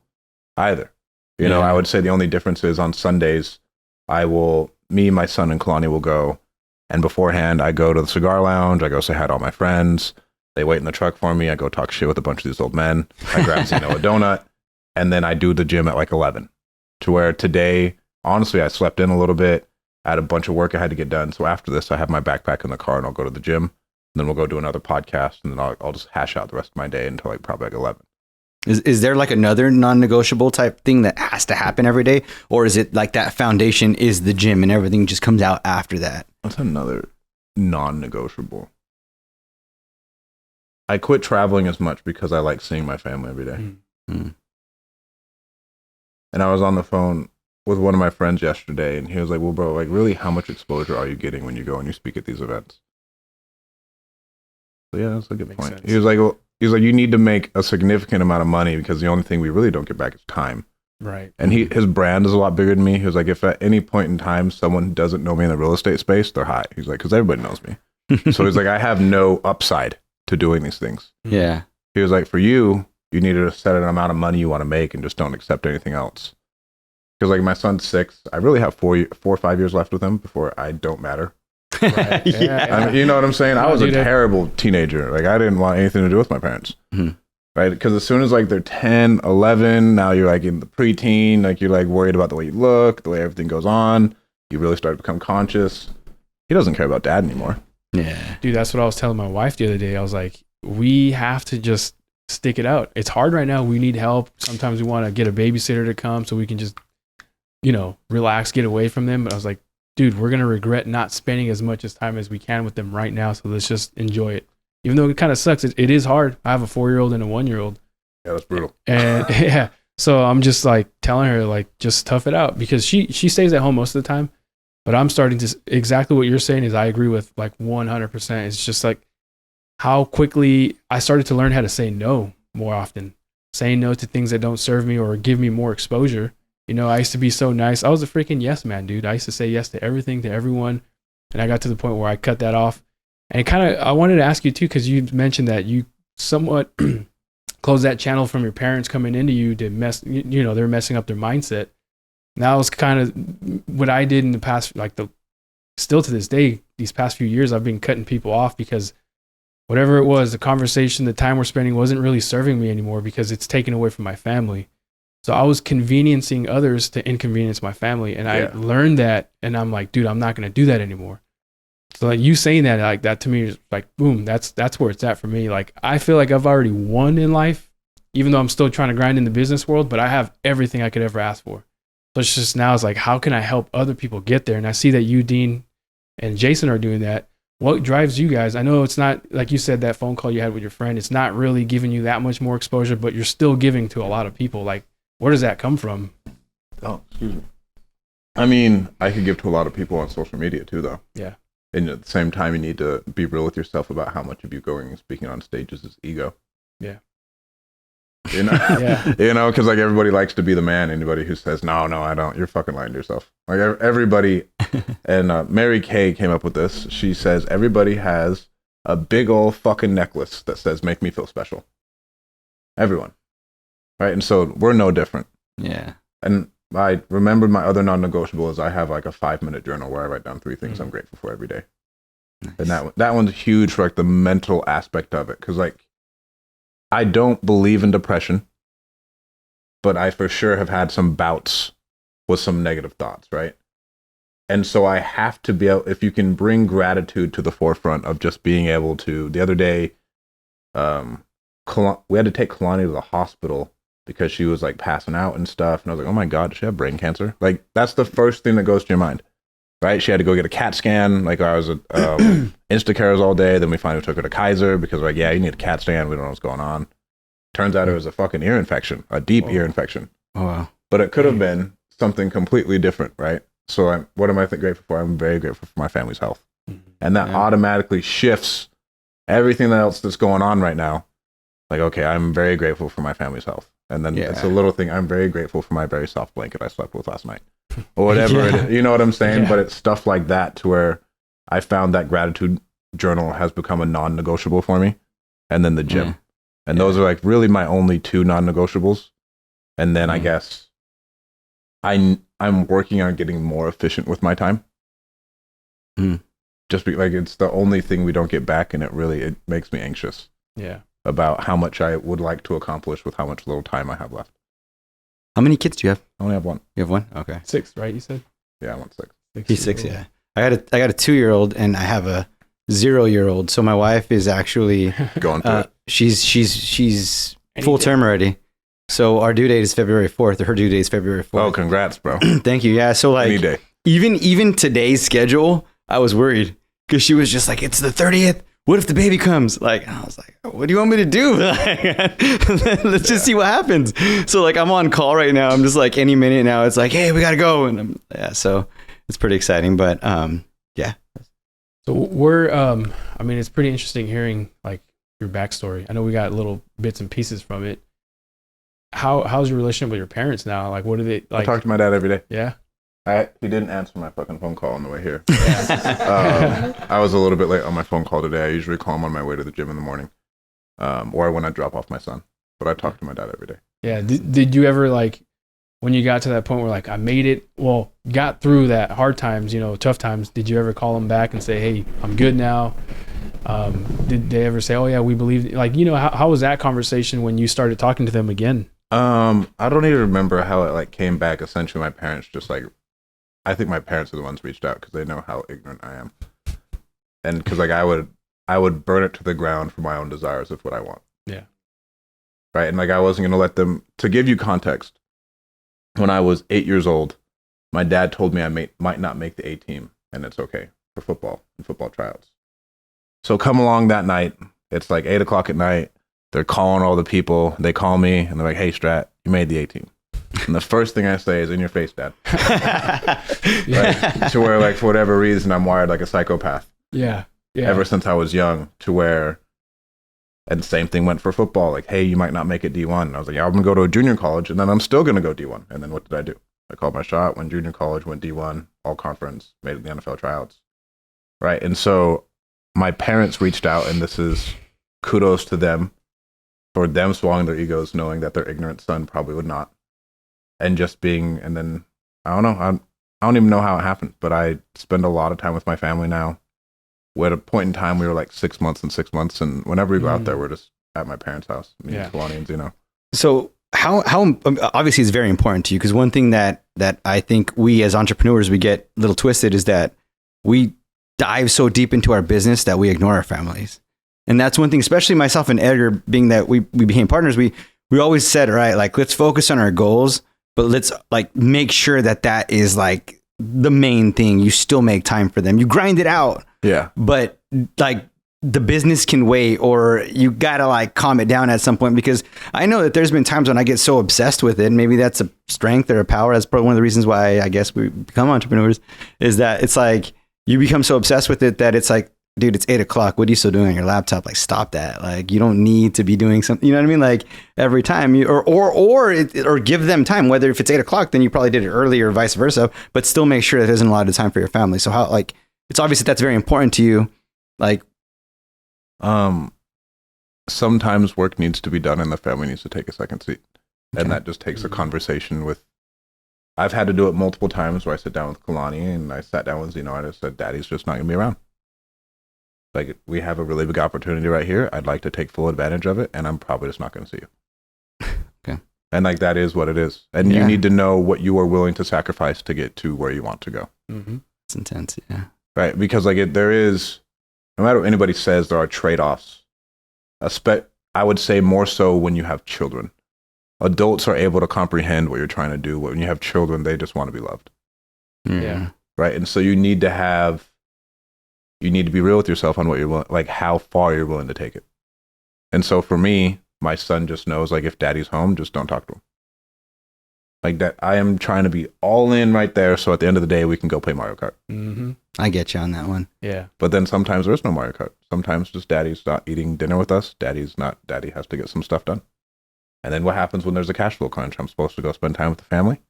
either. You know, I would say the only difference is on Sundays, me, my son, and Kalani will go. And beforehand, I go to the cigar lounge. I go say hi to all my friends. They wait in the truck for me. I go talk shit with a bunch of these old men. I grab Zeno a donut. And then I do the gym at like 11. To where today, honestly, I slept in a little bit. I had a bunch of work I had to get done. So after this, I have my backpack in the car and I'll go to the gym. And then we'll go do another podcast. And then I'll just hash out the rest of my day until like probably like 11. Is there like another non-negotiable type thing that has to happen every day? Or is it like that foundation is the gym and everything just comes out after that? What's another non-negotiable? I quit traveling as much because I like seeing my family every day. Mm-hmm. And I was on the phone with one of my friends yesterday, and he was like, well, bro, like, really, how much exposure are you getting when you go and you speak at these events? So, yeah, that's a good point. Sense. He was like, you need to make a significant amount of money because the only thing we really don't get back is time. Right. And his brand is a lot bigger than me. He was like, if at any point in time someone doesn't know me in the real estate space, they're high. He's like, because everybody knows me. So he's like, I have no upside to doing these things. Yeah. He was like, for you, you need to set an amount of money you want to make and just don't accept anything else. Because like my son's 6, I really have 4 or 5 years left with him before I don't matter. Right. Yeah. I mean, you know what I'm saying? I was a dude, terrible teenager. Like I didn't want anything to do with my parents. Mhm. Right? Because as soon as like they're 10, 11, now you're like in the preteen, like you're like worried about the way you look, the way everything goes on. You really start to become conscious. He doesn't care about dad anymore. Yeah. Dude, that's what I was telling my wife the other day. I was like, we have to just stick it out. It's hard right now. We need help. Sometimes we want to get a babysitter to come so we can just, relax, get away from them. But I was like, dude, we're going to regret not spending as much as time as we can with them right now. So let's just enjoy it. Even though it kind of sucks. It is hard. I have a 4-year-old and a 1-year-old. Yeah, that's brutal. And yeah. So I'm just like telling her, like, just tough it out because she stays at home most of the time. But I'm starting to, exactly what you're saying is I agree with like 100%. It's just like how quickly I started to learn how to say no more often. Saying no to things that don't serve me or give me more exposure You know, I used to be so nice. I was a freaking yes man, dude. I used to say yes to everything, to everyone. And I got to the point where I cut that off. And I wanted to ask you too, because you mentioned that you somewhat closed that channel from your parents coming into you to you know, they're messing up their mindset. And that was kind of what I did in the past, still to this day, these past few years, I've been cutting people off because whatever it was, the conversation, the time we're spending wasn't really serving me anymore because it's taken away from my family. So I was conveniencing others to inconvenience my family. And I learned that, and I'm like, dude, I'm not going to do that anymore. So like you saying that, like that to me is like, boom, that's where it's at for me. Like, I feel like I've already won in life, even though I'm still trying to grind in the business world, but I have everything I could ever ask for. So it's just now it's like, how can I help other people get there? And I see that you, Dean, and Jason are doing that. What drives you guys? I know it's not, like you said, that phone call you had with your friend, it's not really giving you that much more exposure, but you're still giving to a lot of people. Like, where does that come from? Oh, excuse me. I mean, I could give to a lot of people on social media too, though. Yeah. And at the same time, you need to be real with yourself about how much of you going and speaking on stages is ego. Yeah. You know, you know, because like everybody likes to be the man. Anybody who says no, I don't, you're fucking lying to yourself. Like everybody, and Mary Kay came up with this. She says everybody has a big old fucking necklace that says "Make me feel special." Everyone, right? And so we're no different. Yeah. And I remembered my other non-negotiable is I have like a 5-minute journal where I write down 3 things I'm grateful for every day. Nice. And that one's huge for like the mental aspect of it, because like I don't believe in depression, but I for sure have had some bouts with some negative thoughts, right? And so I have to be able, if you can bring gratitude to the forefront of just being able to, the other day, we had to take Kalani to the hospital because she was like passing out and stuff. And I was like, oh my God, does she have brain cancer? Like, that's the first thing that goes to your mind, right? She had to go get a CAT scan. Like, I was at Instacares all day. Then we finally took her to Kaiser because like, yeah, you need a CAT scan. We don't know what's going on. Turns out it was a fucking ear infection, a deep ear infection. Oh, wow. But it could have been something completely different, right? So what am I grateful for? I'm very grateful for my family's health. And that automatically shifts everything else that's going on right now. Like, okay, I'm very grateful for my family's health. And then it's a little thing. I'm very grateful for my very soft blanket I slept with last night or whatever it is. You know what I'm saying? But it's stuff like that to where I found that gratitude journal has become a non-negotiable for me. And then the gym. And those are like really my only 2 non-negotiables. And then I guess I'm working on getting more efficient with my time. Just like it's the only thing we don't get back, and it makes me anxious. Yeah. About how much I would like to accomplish with how much little time I have left. How many kids do you have? I only have 1. You have 1? Okay. 6, right? You said? Yeah, I want 6. He's 6, yeah. I got a 2-year-old and I have a 0-year-old. So my wife is actually going through it. She's full term already. So our due date is February 4th. Or her due date is February 4th. Oh, congrats, bro. Thank you. Yeah. So like any day. Even today's schedule, I was worried because she was just like, it's the 30th. What if the baby comes? Like, I was like, what do you want me to do? Let's just see what happens. So like, I'm on call right now. I'm just like, any minute now, it's like, hey, we got to go. And so it's pretty exciting, but yeah. So we're, I mean, it's pretty interesting hearing like your backstory. I know we got little bits and pieces from it. How's your relationship with your parents now? Like, what do they like? I talk to my dad every day. Yeah. He didn't answer my fucking phone call on the way here. I was a little bit late on my phone call today. I usually call him on my way to the gym in the morning, or when I drop off my son. But I talk to my dad every day. Yeah. Did you ever like, when you got to that point where like I made it, well, got through that hard times, you know, tough times? Did you ever call him back and say, hey, I'm good now? Did they ever say, oh yeah, we believe? Like, you know, how was that conversation when you started talking to them again? I don't even remember how it like came back. Essentially, my parents just like, I think my parents are the ones who reached out because they know how ignorant I am, and because like I would burn it to the ground for my own desires of what I want. Yeah. Right, and like I wasn't gonna let them. To give you context, when I was 8 years old, my dad told me I might not make the A team, and it's okay for football and football tryouts. So come along that night. It's like 8 o'clock at night. They're calling all the people. They call me and they're like, "Hey, Strat, you made the A team." And the first thing I say is, "In your face, Dad." Like, to where, like, for whatever reason, I'm wired like a psychopath. Yeah. Ever since I was young, to where, and the same thing went for football. Like, hey, you might not make it D1. And I was like, yeah, I'm gonna go to a junior college, and then I'm still gonna go D1. And then what did I do? I called my shot, went junior college, went D1, all conference, made it the NFL tryouts. Right. And so my parents reached out, and this is kudos to them for them swallowing their egos, knowing that their ignorant son probably would not. And just being, and then I don't know, I don't even know how it happened, but I spend a lot of time with my family now. At a point in time, we were like 6 months and 6 months. And whenever we go out there, we're just at my parents' house, me and Kalani and Zeno. So how obviously it's very important to you, because one thing that I think we as entrepreneurs, we get a little twisted is that we dive so deep into our business that we ignore our families. And that's one thing, especially myself and Edgar, being that we became partners, we always said, right, like, let's focus on our goals, but let's like make sure that is like the main thing. You still make time for them. You grind it out. Yeah. But like the business can wait, or you gotta like calm it down at some point, because I know that there's been times when I get so obsessed with it, and maybe that's a strength or a power. That's probably one of the reasons why I guess we become entrepreneurs, is that it's like you become so obsessed with it that it's like, dude, it's 8 o'clock. What are you still doing on your laptop? Like, stop that. Like, you don't need to be doing something. You know what I mean? Like every time you, or give them time, whether if it's 8 o'clock, then you probably did it early or vice versa, but still make sure that there's a lot of time for your family. So how, like, it's obvious that's very important to you. Like, sometimes work needs to be done and the family needs to take a second seat. Okay. And that just takes a conversation with, I've had to do it multiple times where I sit down with Kalani, and I sat down with Zeno, and I said, Daddy's just not gonna be around. Like, we have a really big opportunity right here. I'd like to take full advantage of it, and I'm probably just not going to see you. Okay. And like, that is what it is. And you need to know what you are willing to sacrifice to get to where you want to go. Mm-hmm. It's intense. Yeah. Right. Because like there is, no matter what anybody says, there are trade-offs. I would say more so when you have children. Adults are able to comprehend what you're trying to do. When you have children, they just want to be loved. Yeah. Right. And so you need to be real with yourself on what you're like how far you're willing to take it. And so for me, my son just knows, like, if Daddy's home, just don't talk to him. Like that, I am trying to be all in right there. So at the end of the day, we can go play Mario Kart. Mm-hmm. I get you on that one. Yeah. But then sometimes there's no Mario Kart. Sometimes just Daddy's not eating dinner with us. Daddy has to get some stuff done. And then what happens when there's a cash flow crunch? I'm supposed to go spend time with the family,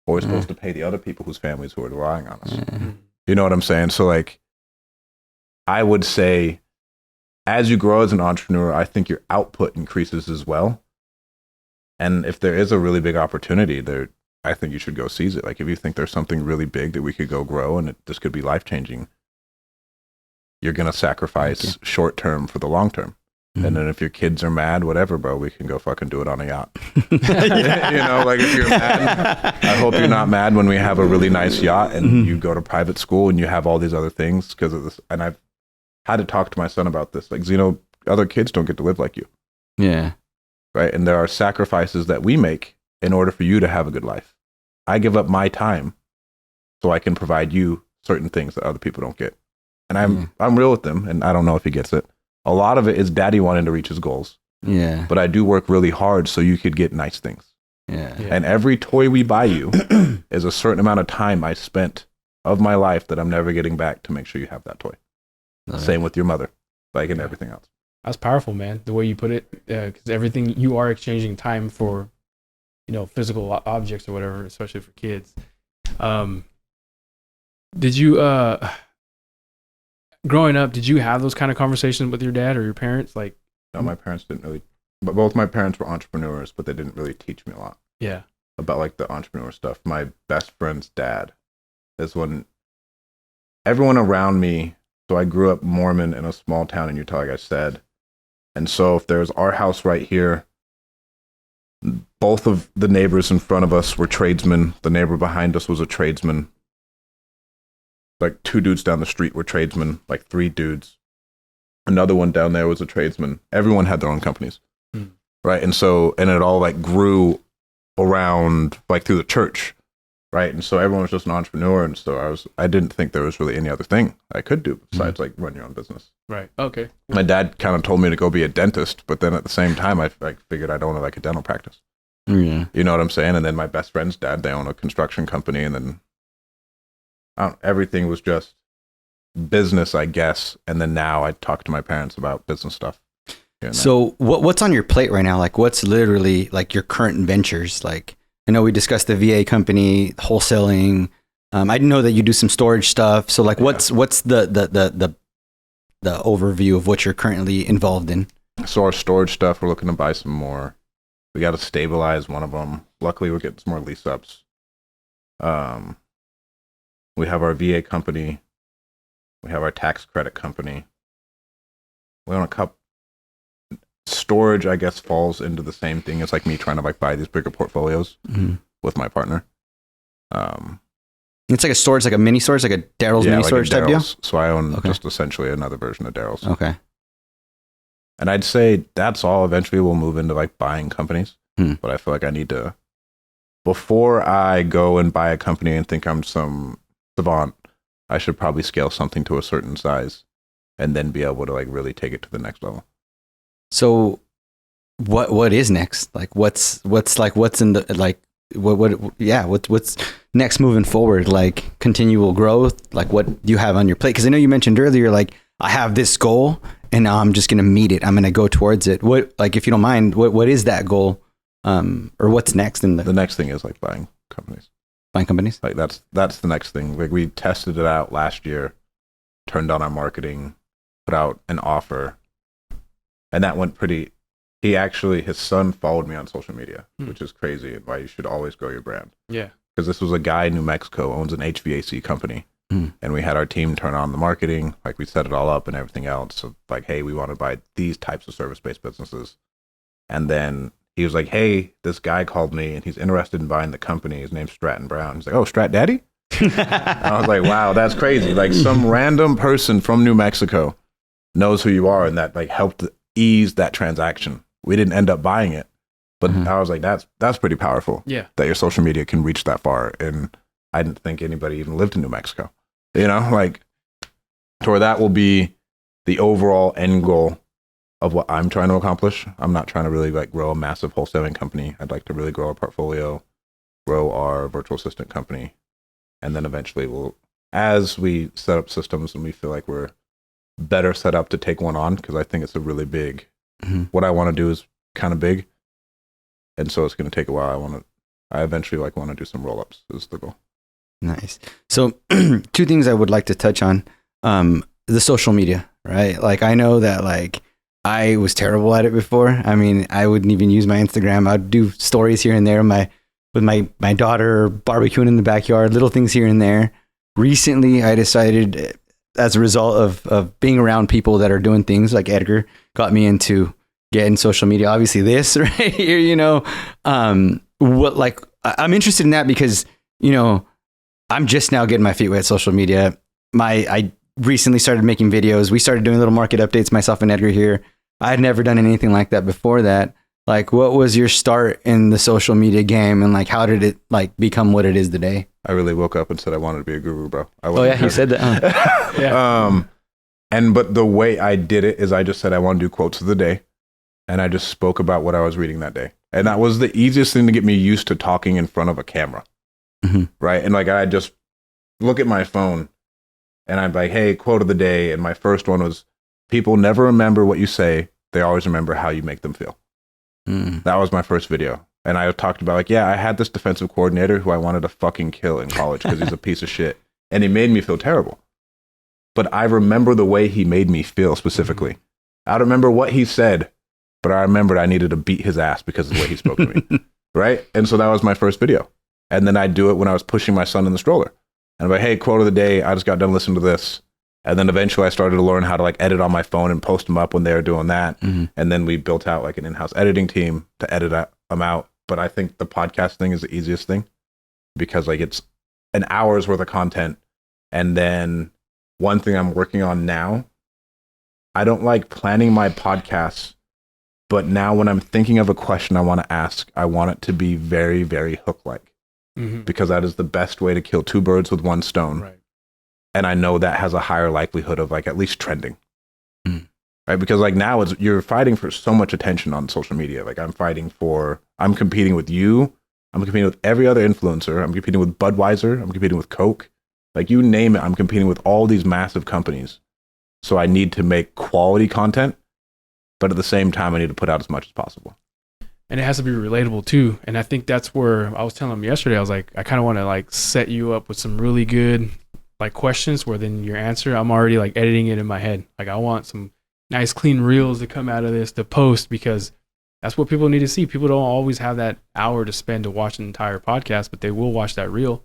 or we're supposed to pay the other people whose families who are relying on us. You know what I'm saying? So like, I would say, as you grow as an entrepreneur, I think your output increases as well. And if there is a really big opportunity there, I think you should go seize it. Like, if you think there's something really big that we could go grow and this could be life-changing, you're going to sacrifice short term for the long term. Mm-hmm. And then if your kids are mad, whatever, bro, we can go fucking do it on a yacht. You know, like, if you're mad, I hope you're not mad when we have a really nice yacht and you go to private school and you have all these other things because of this. And I've had to talk to my son about this. Like, Zeno, other kids don't get to live like you. Yeah. Right. And there are sacrifices that we make in order for you to have a good life. I give up my time so I can provide you certain things that other people don't get. And I'm real with them, and I don't know if he gets it. A lot of it is Daddy wanting to reach his goals. Yeah. But I do work really hard so you could get nice things. Yeah. And every toy we buy you is a certain amount of time I spent of my life that I'm never getting back to make sure you have that toy. Same with your mother, like, and everything else. That's powerful, man. The way you put it, because everything, you are exchanging time for, physical objects or whatever, especially for kids. Did you, growing up, did you have those kind of conversations with your dad or your parents? Like, no, my parents didn't really. But both my parents were entrepreneurs, but they didn't really teach me a lot. Yeah. About like the entrepreneur stuff. My best friend's dad is when everyone around me. So I grew up Mormon in a small town in Utah, like I said. And so if there's our house right here, both of the neighbors in front of us were tradesmen. The neighbor behind us was a tradesman. Like 2 dudes down the street were tradesmen, like 3 dudes. Another one down there was a tradesman. Everyone had their own companies. Right. And so, and it all like grew around like through the church. Right. And so everyone was just an entrepreneur. And so I didn't think there was really any other thing I could do besides like run your own business. Right. Okay. My dad kind of told me to go be a dentist, but then at the same time, I figured I'd own like a dental practice. Yeah. You know what I'm saying? And then my best friend's dad, they own a construction company. And then everything was just business, I guess. And then now I talk to my parents about business stuff. So what's on your plate right now? Like, what's literally like your current ventures? Like, I know we discussed the VA company, wholesaling. I know that you do some storage stuff. So like, what's the overview of what you're currently involved in? So our storage stuff, we're looking to buy some more. We got to stabilize one of them. Luckily, we're getting some more lease ups. We have our VA company. We have our tax credit company. We own a couple. Storage, I guess, falls into the same thing. It's like me trying to like buy these bigger portfolios with my partner. It's like a storage, like a mini storage, like a Daryl's mini storage type deal. So I own just essentially another version of Daryl's. Okay. And I'd say that's all. Eventually, we'll move into like buying companies. But I feel like I need to, before I go and buy a company and think I'm some savant, I should probably scale something to a certain size and then be able to like really take it to the next level. So what is next? Like what's in the, like, what's next moving forward? Like continual growth? Like what do you have on your plate? Cause I know you mentioned earlier, like I have this goal and now I'm just going to meet it. I'm going to go towards it. What, like, if you don't mind, what is that goal? Or what's next in the next thing is like buying companies. Buying companies? Like that's the next thing. Like we tested it out last year, turned on our marketing, put out an offer, and that went pretty. His son followed me on social media, which is crazy and why you should always grow your brand. Yeah. Because this was a guy in New Mexico, owns an HVAC company. And we had our team turn on the marketing, like we set it all up and everything else. So like, hey, we want to buy these types of service-based businesses. And then he was like, hey, this guy called me and he's interested in buying the company. His name's Stratton Brown. He's like, oh, Strat Daddy? I was like, wow, that's crazy. Like some random person from New Mexico knows who you are, and that like helped ease that transaction. We didn't end up buying it, but I was like, that's pretty powerful. Yeah. That your social media can reach that far. And I didn't think anybody even lived in New Mexico. You know, like, to where that will be the overall end goal of what I'm trying to accomplish. I'm not trying to really like grow a massive wholesaling company. I'd like to really grow our portfolio, grow our virtual assistant company. And then eventually as we set up systems and we feel like we're better set up to take one on, because I think it's a really big, what I want to do is kind of big. And so it's going to take a while. I eventually like want to do some roll-ups is the goal. Nice. So 2 things I would like to touch on. The social media, right? Like I know that like I was terrible at it before. I mean, I wouldn't even use my Instagram. I'd do stories here and there with my daughter barbecuing in the backyard, little things here and there. Recently, I decided, as a result of being around people that are doing things like Edgar, got me into getting social media. Obviously this right here, you know, I'm interested in that because, you know, I'm just now getting my feet wet social media. I recently started making videos. We started doing little market updates, myself and Edgar here. I had never done anything like that before that. Like, what was your start in the social media game, and like, how did it like become what it is today? I really woke up and said I wanted to be a guru, bro. Oh yeah, you said that. Yeah. But the way I did it is I just said I want to do quotes of the day, and I just spoke about what I was reading that day, and that was the easiest thing to get me used to talking in front of a camera. Right. And like, I just look at my phone and I'm like, hey, quote of the day. And my first one was, people never remember what you say. They always remember how you make them feel. That was my first video. And I talked about like, yeah, I had this defensive coordinator who I wanted to fucking kill in college because he's a piece of shit. And he made me feel terrible. But I remember the way he made me feel specifically. I don't remember what he said, but I remembered I needed to beat his ass because of the way he spoke to me. Right. And so that was my first video. And then I'd do it when I was pushing my son in the stroller. And I'm like, hey, quote of the day, I just got done listening to this. And then eventually I started to learn how to like edit on my phone and post them up when they were doing that. And then we built out like an in-house editing team to edit them out. But I think the podcast thing is the easiest thing because like it's an hour's worth of content. And then one thing I'm working on now, I don't like planning my podcasts, but now when I'm thinking of a question I want to ask, I want it to be very, very hook-like. Because that is the best way to kill 2 birds with 1 stone. Right. And I know that has a higher likelihood of like at least trending. Right? Because like now you're fighting for so much attention on social media. Like I'm competing with you. I'm competing with every other influencer. I'm competing with Budweiser. I'm competing with Coke. Like you name it, I'm competing with all these massive companies. So I need to make quality content, but at the same time, I need to put out as much as possible. and it has to be relatable too. And I think that's where I was telling him yesterday, I was like, I kind of want to like set you up with some really good like questions where then your answer, I'm already like editing it in my head. Like I want some nice clean reels to come out of this to post, because that's what people need to see. People don't always have that hour to spend to watch an entire podcast, but they will watch that reel.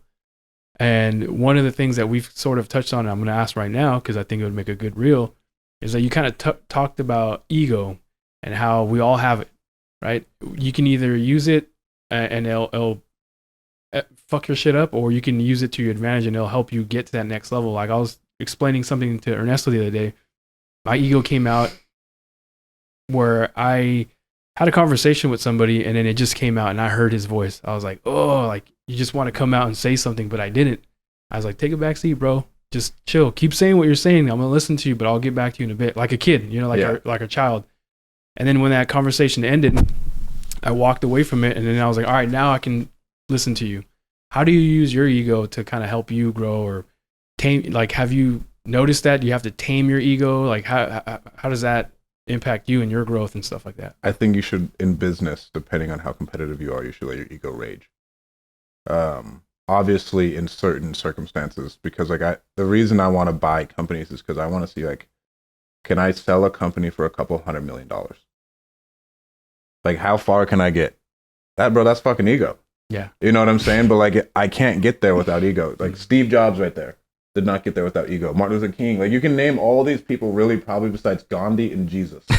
And one of the things that we've sort of touched on, and I'm going to ask right now, because I think it would make a good reel, is that you kind of talked about ego and how we all have it, right? You can either use it and it'll fuck your shit up, or you can use it to your advantage and it'll help you get to that next level. Like I was explaining something to Ernesto the other day. My ego came out where I had a conversation with somebody and then it just came out and I heard his voice. I was like, oh, like you just want to come out and say something, but I didn't. I was like, take a back seat, bro. Just chill. Keep saying what you're saying. I'm going to listen to you, but I'll get back to you in a bit. Like a kid, you know, like a child. And then when that conversation ended, I walked away from it and then I was like, all right, now I can listen to you. How do you use your ego to kind of help you grow or tame? Like, have you noticed that you have to tame your ego? Like how does that impact you and your growth and stuff like that? I think you should, in business, depending on how competitive you are, you should let your ego rage. Obviously in certain circumstances, because like the reason I want to buy companies is because I want to see like, can I sell a company for $200 million? Like how far can I get? That's fucking ego. Yeah. You know what I'm saying? But like I can't get there without ego. Like Steve Jobs right there did not get there without ego. Martin Luther King, like you can name all these people really probably besides Gandhi and Jesus who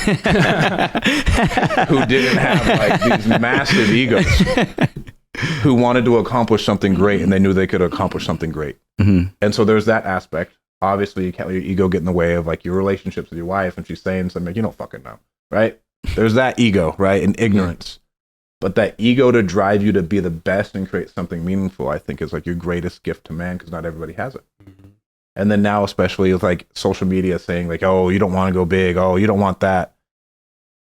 didn't have like these massive egos, who wanted to accomplish something great and they knew they could accomplish something great. Mm-hmm. And so there's that aspect. Obviously you can't let your ego get in the way of like your relationships with your wife and she's saying something like, you don't fucking know, right? There's that ego, right? And ignorance. But that ego to drive you to be the best and create something meaningful, I think is like your greatest gift to man, because not everybody has it. Mm-hmm. And then now, especially with like social media saying like, oh, you don't want to go big. Oh, you don't want that.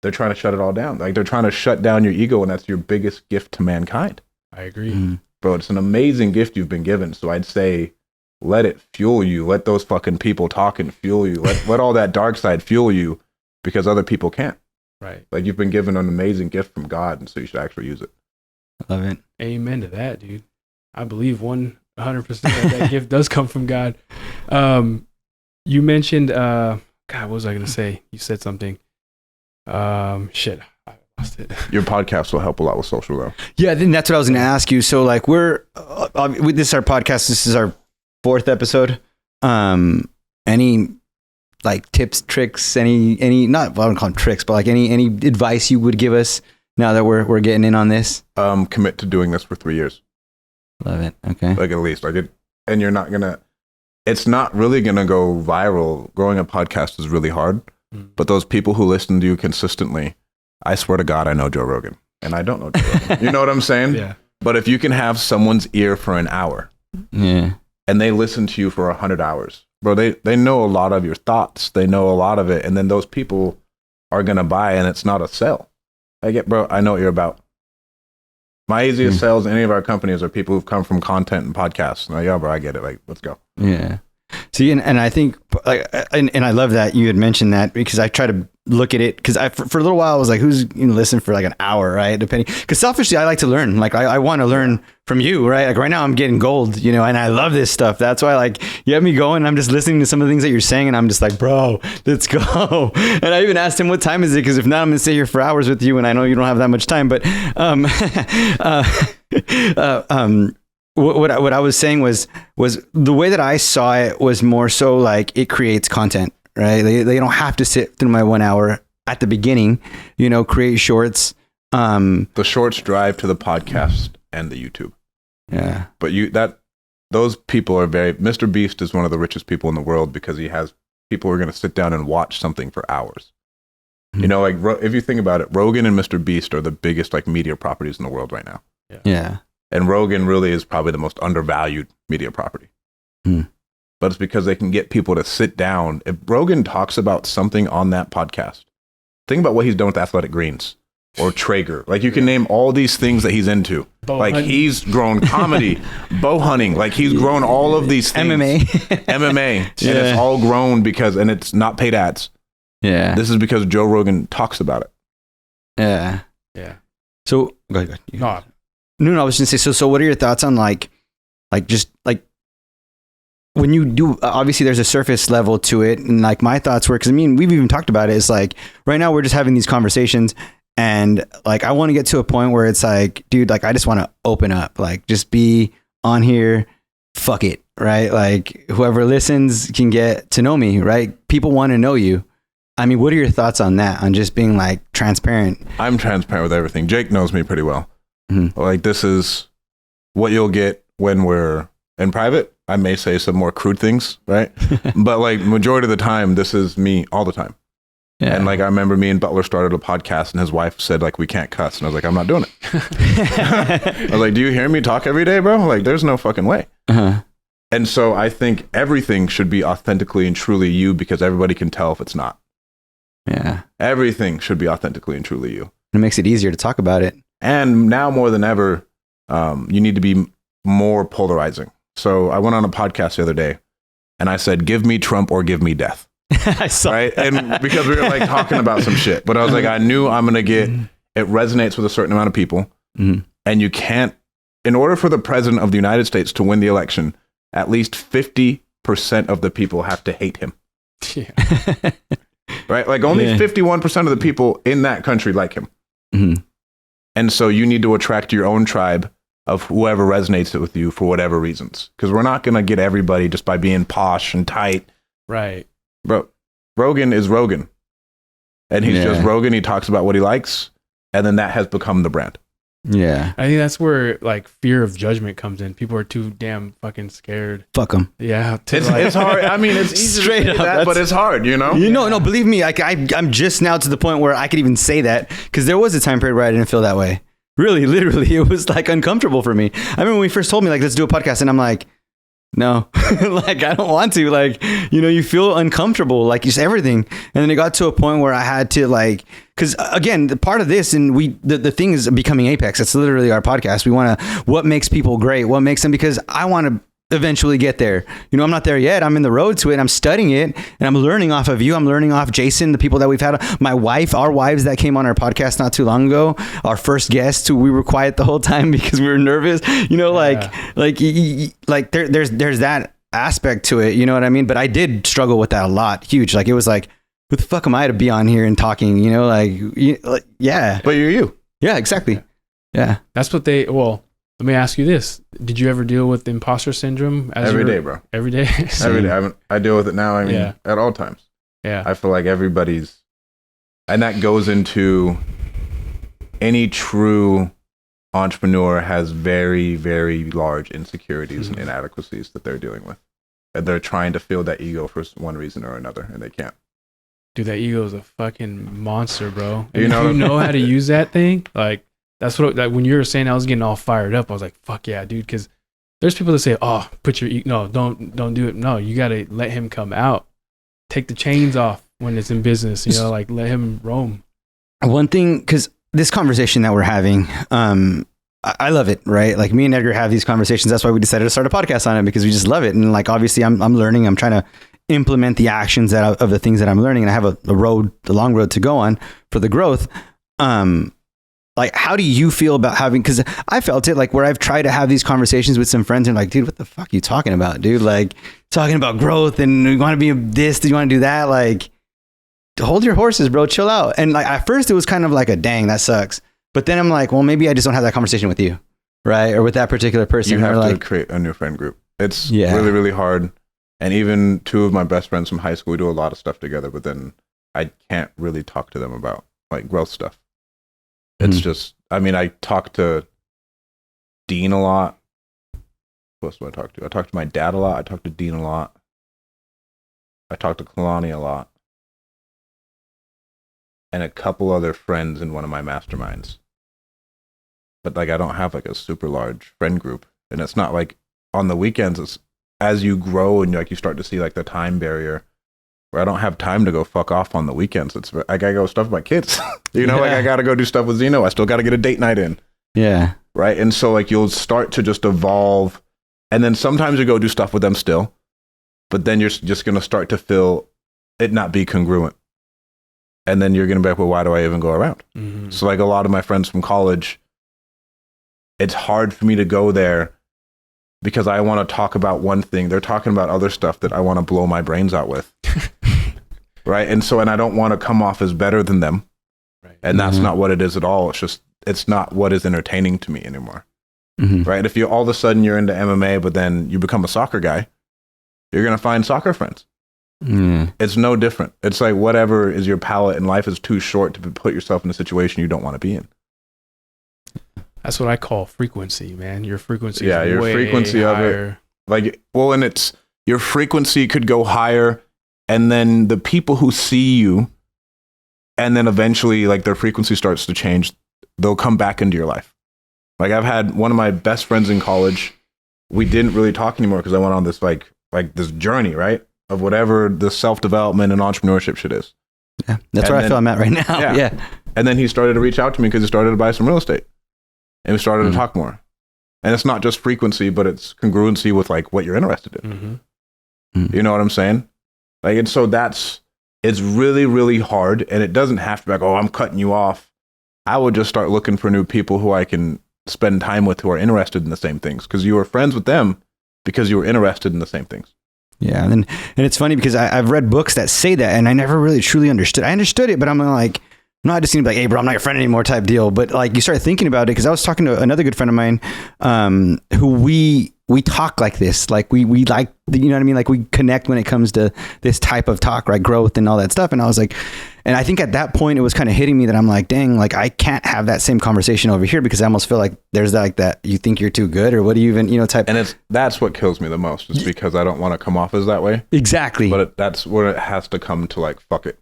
They're trying to shut it all down. Like they're trying to shut down your ego. And that's your biggest gift to mankind. I agree. Mm-hmm. Bro, it's an amazing gift you've been given. So I'd say, let it fuel you. Let those fucking people talk and fuel you. Let all that dark side fuel you, because other people can't. Right. Like you've been given an amazing gift from God, and so you should actually use it. Love it. Amen to that, dude. I believe 100% that gift does come from God. You mentioned, God, what was I going to say? You said something. Shit, I lost it. Your podcast will help a lot with social, though. Yeah, then that's what I was going to ask you. So like with this, our podcast, this is our 4th episode. Any like tips, tricks, any not, I don't call them tricks, but like any advice you would give us now that we're getting in on this? Commit to doing this for 3 years. Love it. Okay. Like at least like it, and you're not gonna, it's not really gonna go viral. Growing a podcast is really hard, but those people who listen to you consistently, I swear to God, I know Joe Rogan, and I don't know Joe Rogan. You know what I'm saying? Yeah. But if you can have someone's ear for an hour, yeah, and they listen to you for 100 hours, bro, they know a lot of your thoughts. They know a lot of it. And then those people are going to buy, and it's not a sell. I get, bro, I know what you're about. My easiest sales in any of our companies are people who've come from content and podcasts. Like, yeah, bro, I get it. Like, let's go. Yeah. See, and I think, like, and I love that you had mentioned that, because I try to look at it, because for a little while I was like, who's going to listen for like an hour, right? Depending, because selfishly I like to learn. Like I want to learn from you, right? Like right now I'm getting gold, you know, and I love this stuff. That's why like you have me going. I'm just listening to some of the things that you're saying, and I'm just like, bro, let's go. And I even asked him, what time is it? Because if not, I'm going to stay here for hours with you, and I know you don't have that much time. But what I was saying was the way that I saw it was more so like it creates content, right? They don't have to sit through my 1 hour at the beginning, you know, create shorts. The shorts drive to the podcast and the YouTube. Yeah. But those people are Mr. Beast is one of the richest people in the world, because he has people who are going to sit down and watch something for hours. Mm-hmm. You know, like if you think about it, Rogan and Mr. Beast are the biggest like media properties in the world right now. Yeah. And Rogan really is probably the most undervalued media property. But it's because they can get people to sit down. If Rogan talks about something on that podcast, think about what he's done with Athletic Greens or Traeger. Like you can name all these things that he's into. Hunting. He's grown comedy, bow hunting. Like he's grown all of these things. MMA. And it's all grown and it's not paid ads. Yeah. This is because Joe Rogan talks about it. Yeah. Yeah. So go ahead. No, No, I was just gonna say. So what are your thoughts on just like when you do? Obviously, there's a surface level to it, and like my thoughts were, because I mean, we've even talked about it. It's like right now we're just having these conversations, and like I want to get to a point where it's like, dude, like I just want to open up, like just be on here, fuck it, right? Like whoever listens can get to know me, right? People want to know you. I mean, what are your thoughts on that? On just being like transparent? I'm transparent with everything. Jake knows me pretty well. Mm-hmm. Like this is what you'll get when we're in private. I may say some more crude things, right? But like majority of the time, this is me all the time. Yeah. And like I remember me and Butler started a podcast, and his wife said like we can't cuss, and I was like, I'm not doing it. I was like, do you hear me talk every day, bro? Like there's no fucking way. Uh-huh. And so I think everything should be authentically and truly you, because everybody can tell if it's not. Yeah. Everything should be authentically and truly you. It makes it easier to talk about it. And now more than ever, you need to be more polarizing. So I went on a podcast the other day, and I said, give me Trump or give me death. I saw Right? And because we were like talking about some shit, but I was like, I knew I'm going to get, it resonates with a certain amount of people. Mm-hmm. And you can't, in order for the president of the United States to win the election, at least 50% of the people have to hate him. yeah. Right? Like only 51% of the people in that country like him. Mm-hmm. And so you need to attract your own tribe of whoever resonates with you for whatever reasons. Because we're not going to get everybody just by being posh and tight. Right. Bro, Rogan is Rogan. And he's just Rogan. He talks about what he likes. And then that has become the brand. Yeah. I think that's where like fear of judgment comes in. People are too damn fucking scared. Fuck them. Yeah. It's hard. I mean, it's easy Straight to say up, that, but it's hard, you know? You know, no, believe me, I'm just now to the point where I could even say that, because there was a time period where I didn't feel that way. Really, literally, it was like uncomfortable for me. I remember when we first told me like, let's do a podcast, and I'm like, no, like I don't want to. Like, you know, you feel uncomfortable, like just everything. And then it got to a point where I had to like, because again, the part of this, and the thing is becoming Apex. It's literally our podcast. We want to, what makes people great? What makes them? Because I want to eventually get there. You know, I'm not there yet. I'm in the road to it. I'm studying it, and I'm learning off of you. I'm learning off Jason, the people that we've had, my wife, our wives that came on our podcast not too long ago, our first guest who we were quiet the whole time because we were nervous, you know, like there's that aspect to it. You know what I mean? But I did struggle with that a lot. Huge. Like it was like, who the fuck am I to be on here and talking, you know, like yeah. But you're you. Yeah, exactly. Yeah. That's what let me ask you this. Did you ever deal with imposter syndrome? Every day, bro. Every day? Every day. I deal with it now. I mean, at all times. Yeah. I feel like everybody's, and that goes into any true entrepreneur has very, very large insecurities and inadequacies that they're dealing with. And they're trying to fill that ego for one reason or another, and they can't. Dude, that ego is a fucking monster, bro. You know, if you know how to use that thing, like, that's what, like, when you were saying I was getting all fired up, I was like, fuck yeah, dude. Because there's people that say, oh, put your, no, don't do it. No, you got to let him come out. Take the chains off when it's in business, you know, like let him roam. One thing, because this conversation that we're having, I love it, right? Like me and Edgar have these conversations. That's why we decided to start a podcast on it, because we just love it. And like, obviously I'm learning, I'm trying to implement the actions of the things that I'm learning. And I have a long road to go on for the growth. Like, how do you feel about having, because I felt it like where I've tried to have these conversations with some friends and like, dude, what the fuck are you talking about, dude? Like talking about growth and you want to be this, do you want to do that? Like, hold your horses, bro, chill out. And like, at first it was kind of like a dang, that sucks. But then I'm like, well, maybe I just don't have that conversation with you, right? Or with that particular person. You have to like, create a new friend group. It's really, really hard. And even two of my best friends from high school, we do a lot of stuff together, but then I can't really talk to them about like growth stuff. It's just, I mean, I talk to Dean a lot. Who else do I talk to? I talk to my dad a lot. I talk to Dean a lot. I talk to Kalani a lot. And a couple other friends in one of my masterminds. But like, I don't have like a super large friend group. And it's not like on the weekends, it's as you grow and like you start to see like the time barrier where I don't have time to go fuck off on the weekends. It's I gotta go stuff with my kids. You know, like I gotta go do stuff with Zeno. I still gotta get a date night in. Yeah. Right. And so like you'll start to just evolve. And then sometimes you go do stuff with them still. But then you're just gonna start to feel it not be congruent. And then you're going to be like, well, why do I even go around? Mm-hmm. So like a lot of my friends from college, it's hard for me to go there because I want to talk about one thing. They're talking about other stuff that I want to blow my brains out with. Right. And I don't want to come off as better than them. Right. And that's not what it is at all. It's not what is entertaining to me anymore. Mm-hmm. Right. If you all of a sudden you're into MMA, but then you become a soccer guy, you're going to find soccer friends. It's no different. It's like whatever is your palate, and life is too short to put yourself in a situation you don't want to be in. That's what I call frequency, man. Your frequency Yeah, is your way frequency higher. of it. Like, well, and it's your frequency could go higher, and then the people who see you, and then eventually, like, their frequency starts to change, they'll come back into your life. Like, I've had one of my best friends in college. We didn't really talk anymore because I went on this like this journey, right, of whatever the self-development and entrepreneurship shit is. Yeah, that's where I feel I'm at right now. Yeah. And then he started to reach out to me because he started to buy some real estate, and we started to talk more. And it's not just frequency, but it's congruency with like what you're interested in. You know what I'm saying? Like, and so it's really, really hard. And it doesn't have to be like, oh, I'm cutting you off. I would just start looking for new people who I can spend time with who are interested in the same things, because you were friends with them because you were interested in the same things. Yeah. And it's funny because I've read books that say that, and I never really truly understood. I understood it, but I'm like, no, I just seem to be like, hey, bro, I'm not your friend anymore type deal. But like, you start thinking about it, because I was talking to another good friend of mine who we talk like this. Like we like, you know what I mean? Like we connect when it comes to this type of talk, right? Growth and all that stuff. And I was like, and I think at that point it was kind of hitting me that I'm like, dang, like I can't have that same conversation over here, because I almost feel like there's like that, you think you're too good, or what do you even, type. And that's what kills me the most, is because I don't want to come off as that way. Exactly. But that's where it has to come to, like, fuck it.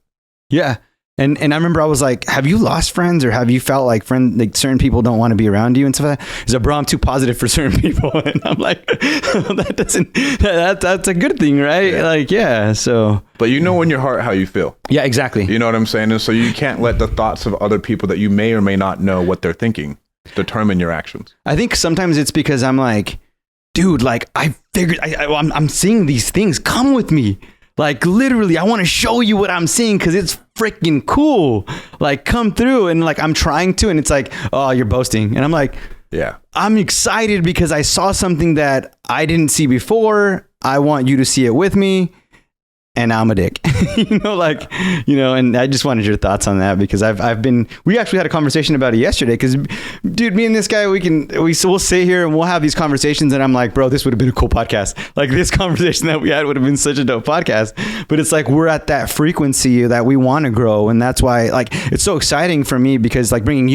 Yeah. And I remember I was like, have you lost friends, or have you felt like like certain people don't want to be around you and stuff like that? He's like, bro, I'm too positive for certain people. And I'm like, that's a good thing, right? Yeah. Like, yeah. So, but you know in your heart how you feel. Yeah, exactly. You know what I'm saying? And so you can't let the thoughts of other people that you may or may not know what they're thinking determine your actions. I think sometimes it's because I'm like, dude, like I figured I'm seeing these things. Come with me. Like literally, I want to show you what I'm seeing because it's freaking cool. Like come through, and like I'm trying to, and it's like, oh, you're boasting. And I'm like, yeah, I'm excited because I saw something that I didn't see before. I want you to see it with me. And now I'm a dick, and I just wanted your thoughts on that, because we actually had a conversation about it yesterday, because dude, me and this guy, we'll sit here and we'll have these conversations, and I'm like, bro, this would have been a cool podcast. Like this conversation that we had would have been such a dope podcast, but it's like, we're at that frequency that we want to grow. And that's why like, it's so exciting for me, because like bringing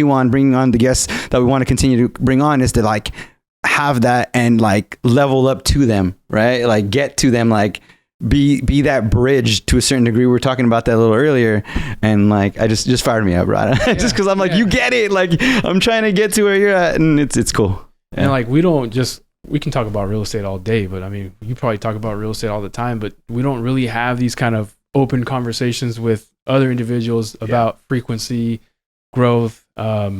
on the guests that we want to continue to bring on is to like have that and like level up to them, right? Like get to them, like, be that bridge to a certain degree. We were talking about that a little earlier, and like I just fired me up, right? Just because I'm like, you get it, like I'm trying to get to where you're at, and it's cool. Yeah. And like we can talk about real estate all day, but I mean, you probably talk about real estate all the time, but we don't really have these kind of open conversations with other individuals about frequency, growth, F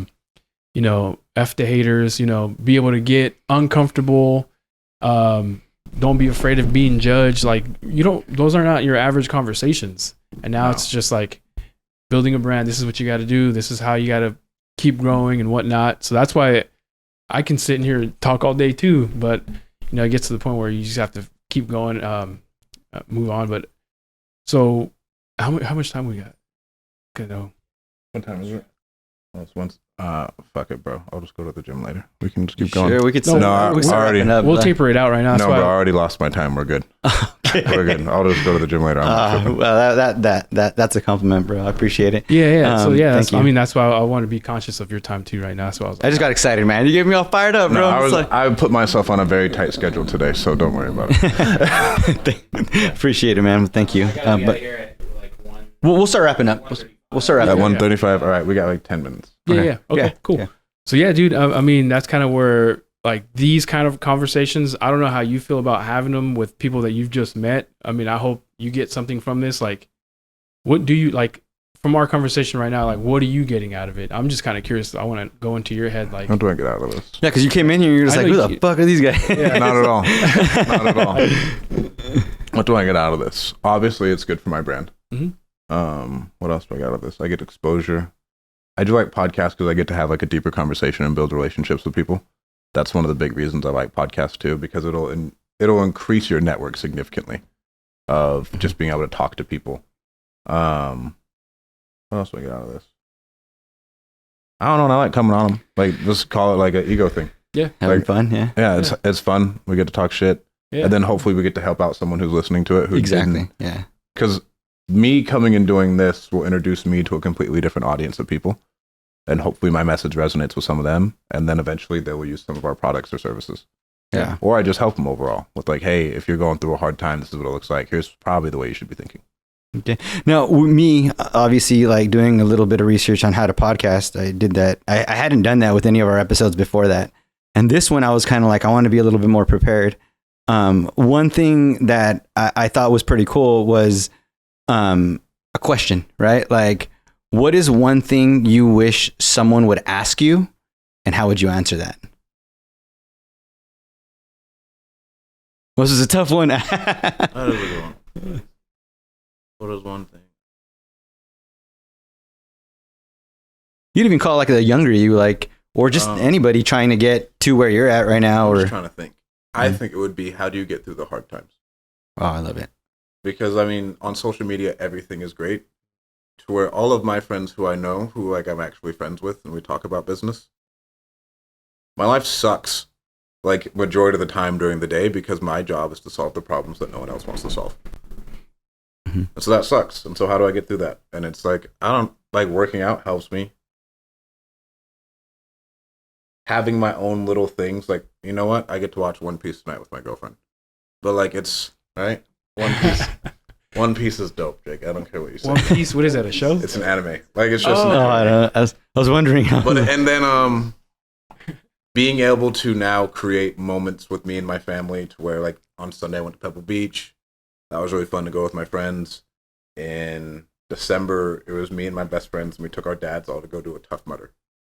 the haters, be able to get uncomfortable, don't be afraid of being judged. Like those are not your average conversations. And now it's just like building a brand. This is what you got to do. This is how you got to keep growing and whatnot. So that's why I can sit in here and talk all day too. But, it gets to the point where you just have to keep going, move on. But so how much time we got? Good. No. What time is it? Well, it's once. Fuck it, bro. I'll just go to the gym later. We can just keep going. Sure, we could. We'll taper it out right now. No, bro, I already lost my time. We're good. Okay. We're good. I'll just go to the gym later. Well, that's a compliment, bro. I appreciate it. Yeah. That's why I want to be conscious of your time too right now. So I just got excited, man. You gave me all fired up, bro. I put myself on a very tight schedule today, so don't worry about it. Appreciate it, man. Thank you. But we'll start wrapping up. We'll start at 1:35. All right, we got like 10 minutes. Yeah. Okay. Cool. Yeah. So yeah, dude. I mean, that's kind of where like these kind of conversations. I don't know how you feel about having them with people that you've just met. I mean, I hope you get something from this. Like, what do you like from our conversation right now? Like, what are you getting out of it? I'm just kind of curious. I want to go into your head. Like, what do I get out of this? Yeah, because you came in here, and you're just like, who the fuck are these guys? Yeah, not at all. Not at all. What do I get out of this? Obviously, it's good for my brand. Mm-hmm. What else do I got out of this? I get exposure. I do like podcasts because I get to have like a deeper conversation and build relationships with people. That's one of the big reasons I like podcasts too, because it'll increase your network significantly of just being able to talk to people. What else do I get out of this? I don't know. I like coming on them. Like, just call it like an ego thing. Yeah. Having Like, fun. Yeah. Yeah, it's fun. We get to talk shit. Yeah. And then hopefully we get to help out someone who's listening to it. Who Exactly. Yeah. Because me coming and doing this will introduce me to a completely different audience of people. And hopefully my message resonates with some of them. And then eventually they will use some of our products or services. Yeah. Or I just help them overall with like, hey, if you're going through a hard time, this is what it looks like. Here's probably the way you should be thinking. Okay. Now, me, obviously, like doing a little bit of research on how to podcast, I did that. I hadn't done that with any of our episodes before that. And this one, I was kind of like, I want to be a little bit more prepared. One thing that I thought was pretty cool was a question, right? Like, what is one thing you wish someone would ask you, and how would you answer that? This is a tough one. That is a good one. What is one thing? You'd even call like a younger you, like, or just anybody trying to get to where you're at right now. I'm Or just trying to think. I think it would be, how do you get through the hard times? oh, I love it. Because I mean, on social media, everything is great. To where all of my friends who I know, who like I'm actually friends with, and we talk about business, my life sucks like majority of the time during the day because my job is to solve the problems that no one else wants to solve. Mm-hmm. And so that sucks. And so how do I get through that? And it's like, I don't like, working out helps me. Having my own little things, like, you know what? I get to watch One Piece tonight with my girlfriend. But like, it's right. One Piece. One Piece is dope, Jake. I don't care what you say. One Piece. What is that? A show? It's an anime. Like, it's just. Oh. An anime. I was wondering how. But and then being able to now create moments with me and my family, to where like on Sunday I went to Pebble Beach. That was really fun to go with my friends. In December, it was me and my best friends, and we took our dads all to go do a Tough Mudder.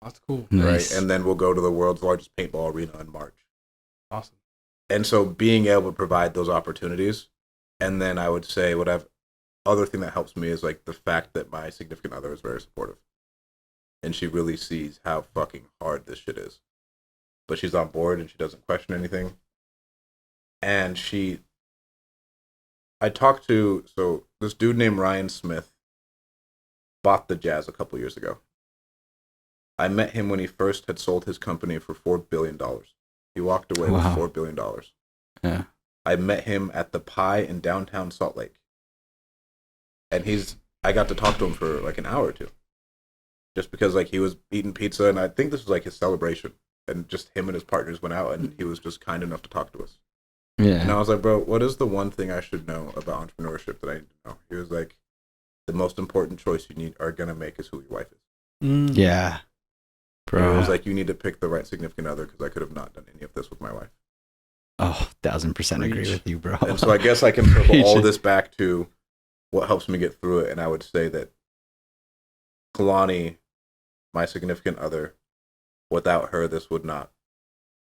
That's cool. Nice. Right, and then we'll go to the world's largest paintball arena in March. Awesome. And so being able to provide those opportunities, and then I would say other thing that helps me is like the fact that my significant other is very supportive, and she really sees how fucking hard this shit is, but she's on board and she doesn't question anything. And I talked to this dude named Ryan Smith bought the Jazz a couple years ago. I met him when he first had sold his company for $4 billion. He walked away with $4 billion. Yeah. I met him at the Pie in downtown Salt Lake. And I got to talk to him for like an hour or two. Just because like he was eating pizza, and I think this was like his celebration. And just him and his partners went out, and he was just kind enough to talk to us. Yeah. And I was like, bro, what is the one thing I should know about entrepreneurship that I need to know? He was like, the most important choice you are going to make is who your wife is. Yeah. Bro. It was like, you need to pick the right significant other, because I could have not done any of this with my wife. Oh, 1000% agree with you, bro. And so I guess I can circle all this back to what helps me get through it. And I would say that Kalani, my significant other, without her, this would not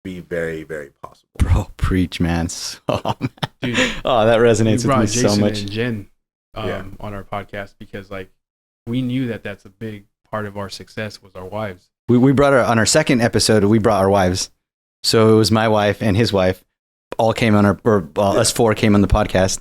be very, very possible. Bro, preach, man. Oh, man. Dude, that resonates with me Jason so much. and Jen on our podcast, because like we knew that that's a big part of our success was our wives. We brought on our second episode, we brought our wives. So it was my wife and his wife all came on us four came on the podcast.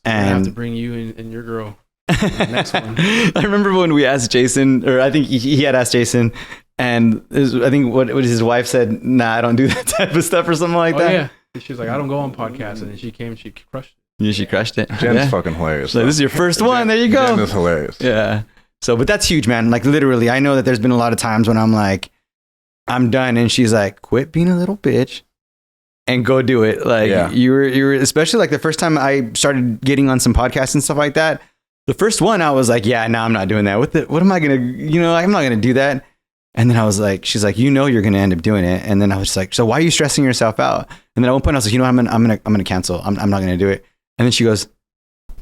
And I have to And bring you and your girl next one. I remember when we asked Jason, or I think he had asked Jason, and I think what his wife said, nah, I don't do that type of stuff or something like that. Yeah. She was like, I don't go on podcasts. And then she came, she crushed it. Yeah, she crushed it. Jen's fucking hilarious. So this is your first one. There you go. Jen is hilarious. Yeah. So, but that's huge, man. Like literally, I know that there's been a lot of times when I'm like, I'm done. And she's like, quit being a little bitch and go do it. Like you were, especially like the first time I started getting on some podcasts and stuff like that. The first one, I was like, yeah, no, I'm not doing that. What am I going to, I'm not going to do that. And then I was like, she's like, you're going to end up doing it. And then I was like, so why are you stressing yourself out? And then at one point I was like, I'm going to cancel. I'm not going to do it. And then she goes,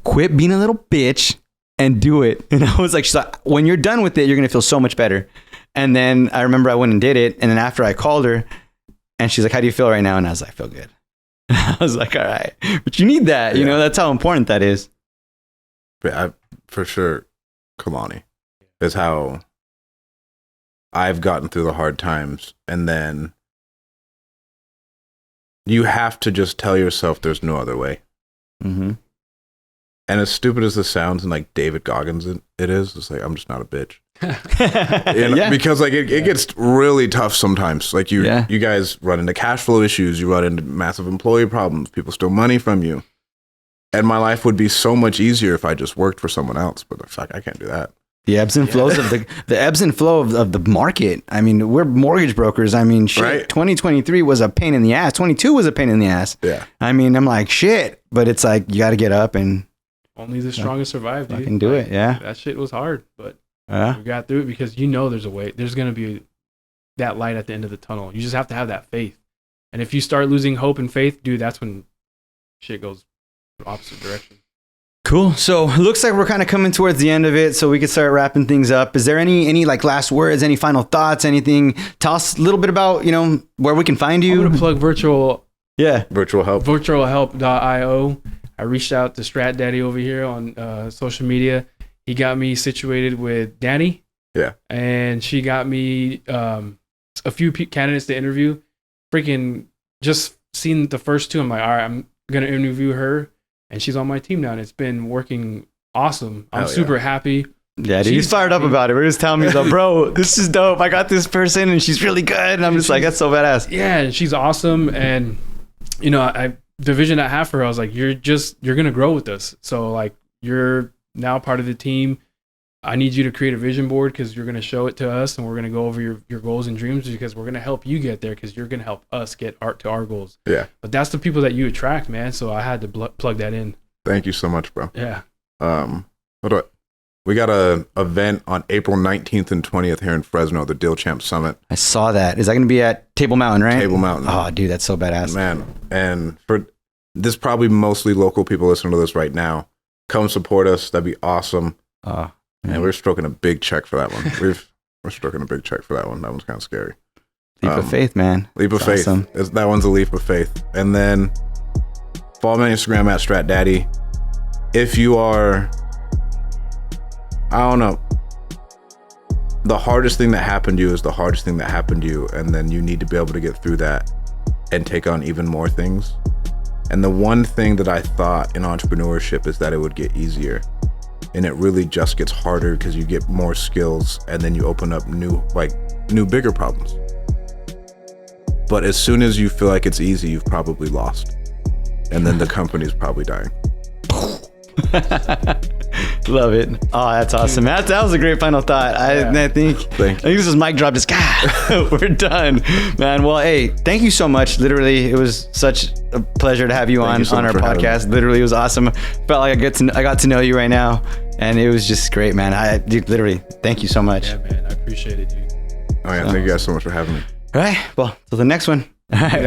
quit being a little bitch and do it. And I was like, she's like, when you're done with it, you're going to feel so much better. And then I remember I went and did it. And then after I called her and she's like, how do you feel right now? And I was like, I feel good. I was like, all right, but you need that, that's how important that is. But for sure, Kalani, is how I've gotten through the hard times. And then you have to just tell yourself there's no other way. Mm-hmm. And as stupid as this sounds, and like David Goggins it is, it's like, I'm just not a bitch. Because like it gets really tough sometimes. Like you guys run into cash flow issues, you run into massive employee problems, people steal money from you. And my life would be so much easier if I just worked for someone else. But the fuck, I can't do that. The ebbs and flows of the ebbs and flow of the market. I mean, we're mortgage brokers. I mean, shit, right? 2023 was a pain in the ass. 22 was a pain in the ass. Yeah. I mean, I'm like, shit. But it's like, you got to get up and... Only the strongest survive, dude. I can do it, yeah. That shit was hard, but we got through it because there's a way. There's going to be that light at the end of the tunnel. You just have to have that faith. And if you start losing hope and faith, dude, that's when shit goes the opposite direction. Cool. So it looks like we're kind of coming towards the end of it, so we could start wrapping things up. Is there any like last words, any final thoughts, anything? Tell us a little bit about, where we can find you. I'm going to plug virtual help. virtualhelp.io. I reached out to Strat Daddy over here on social media. He got me situated with Danny. Yeah. And she got me a few candidates to interview. Freaking just seen the first two. I'm like, all right, I'm going to interview her. And she's on my team now, and it's been working awesome. I'm super happy. Yeah, dude, he's fired up about it. We're just telling me, though, bro, this is dope. I got this person, and she's really good. And I'm just like, that's so badass. Yeah, and she's awesome. And, the vision I have for her, I was like, you're going to grow with us. So, like, you're now part of the team. I need you to create a vision board because you're going to show it to us, and we're going to go over your goals and dreams because we're going to help you get there because you're going to help us get to our goals. Yeah. But that's the people that you attract, man. So I had to plug that in. Thank you so much, bro. Yeah. We got an event on April 19th and 20th here in Fresno, the Deal Champ Summit. I saw that. Is that going to be at Table Mountain, right? Table Mountain. Oh, dude, that's so badass. Man. And for this, probably mostly local people listening to this right now. Come support us. That'd be awesome. And we're stroking a big check for that one. We're stroking a big check for that one. That one's kind of scary. Leap of faith, man. Leap of faith. Awesome. That one's a leap of faith. And then follow me on Instagram at StratDaddy. If you are, I don't know, the hardest thing that happened to you is the hardest thing that happened to you. And then you need to be able to get through that and take on even more things. And the one thing that I thought in entrepreneurship is that it would get easier. And it really just gets harder because you get more skills and then you open up new, bigger problems. But as soon as you feel like it's easy, you've probably lost. And then the company's probably dying. Love it. Oh, that's awesome. That was a great final thought. I think this is mic drop. Just we're done, man. Well, hey, thank you so much. Literally, it was such a pleasure to have you on our podcast. Literally, it was awesome. Felt like I got to know you right now, and it was just great, man. Dude, literally, thank you so much. Yeah, man. I appreciate it, dude. Oh yeah, thank you guys so much for having me. All right. Well, till the next one. All right.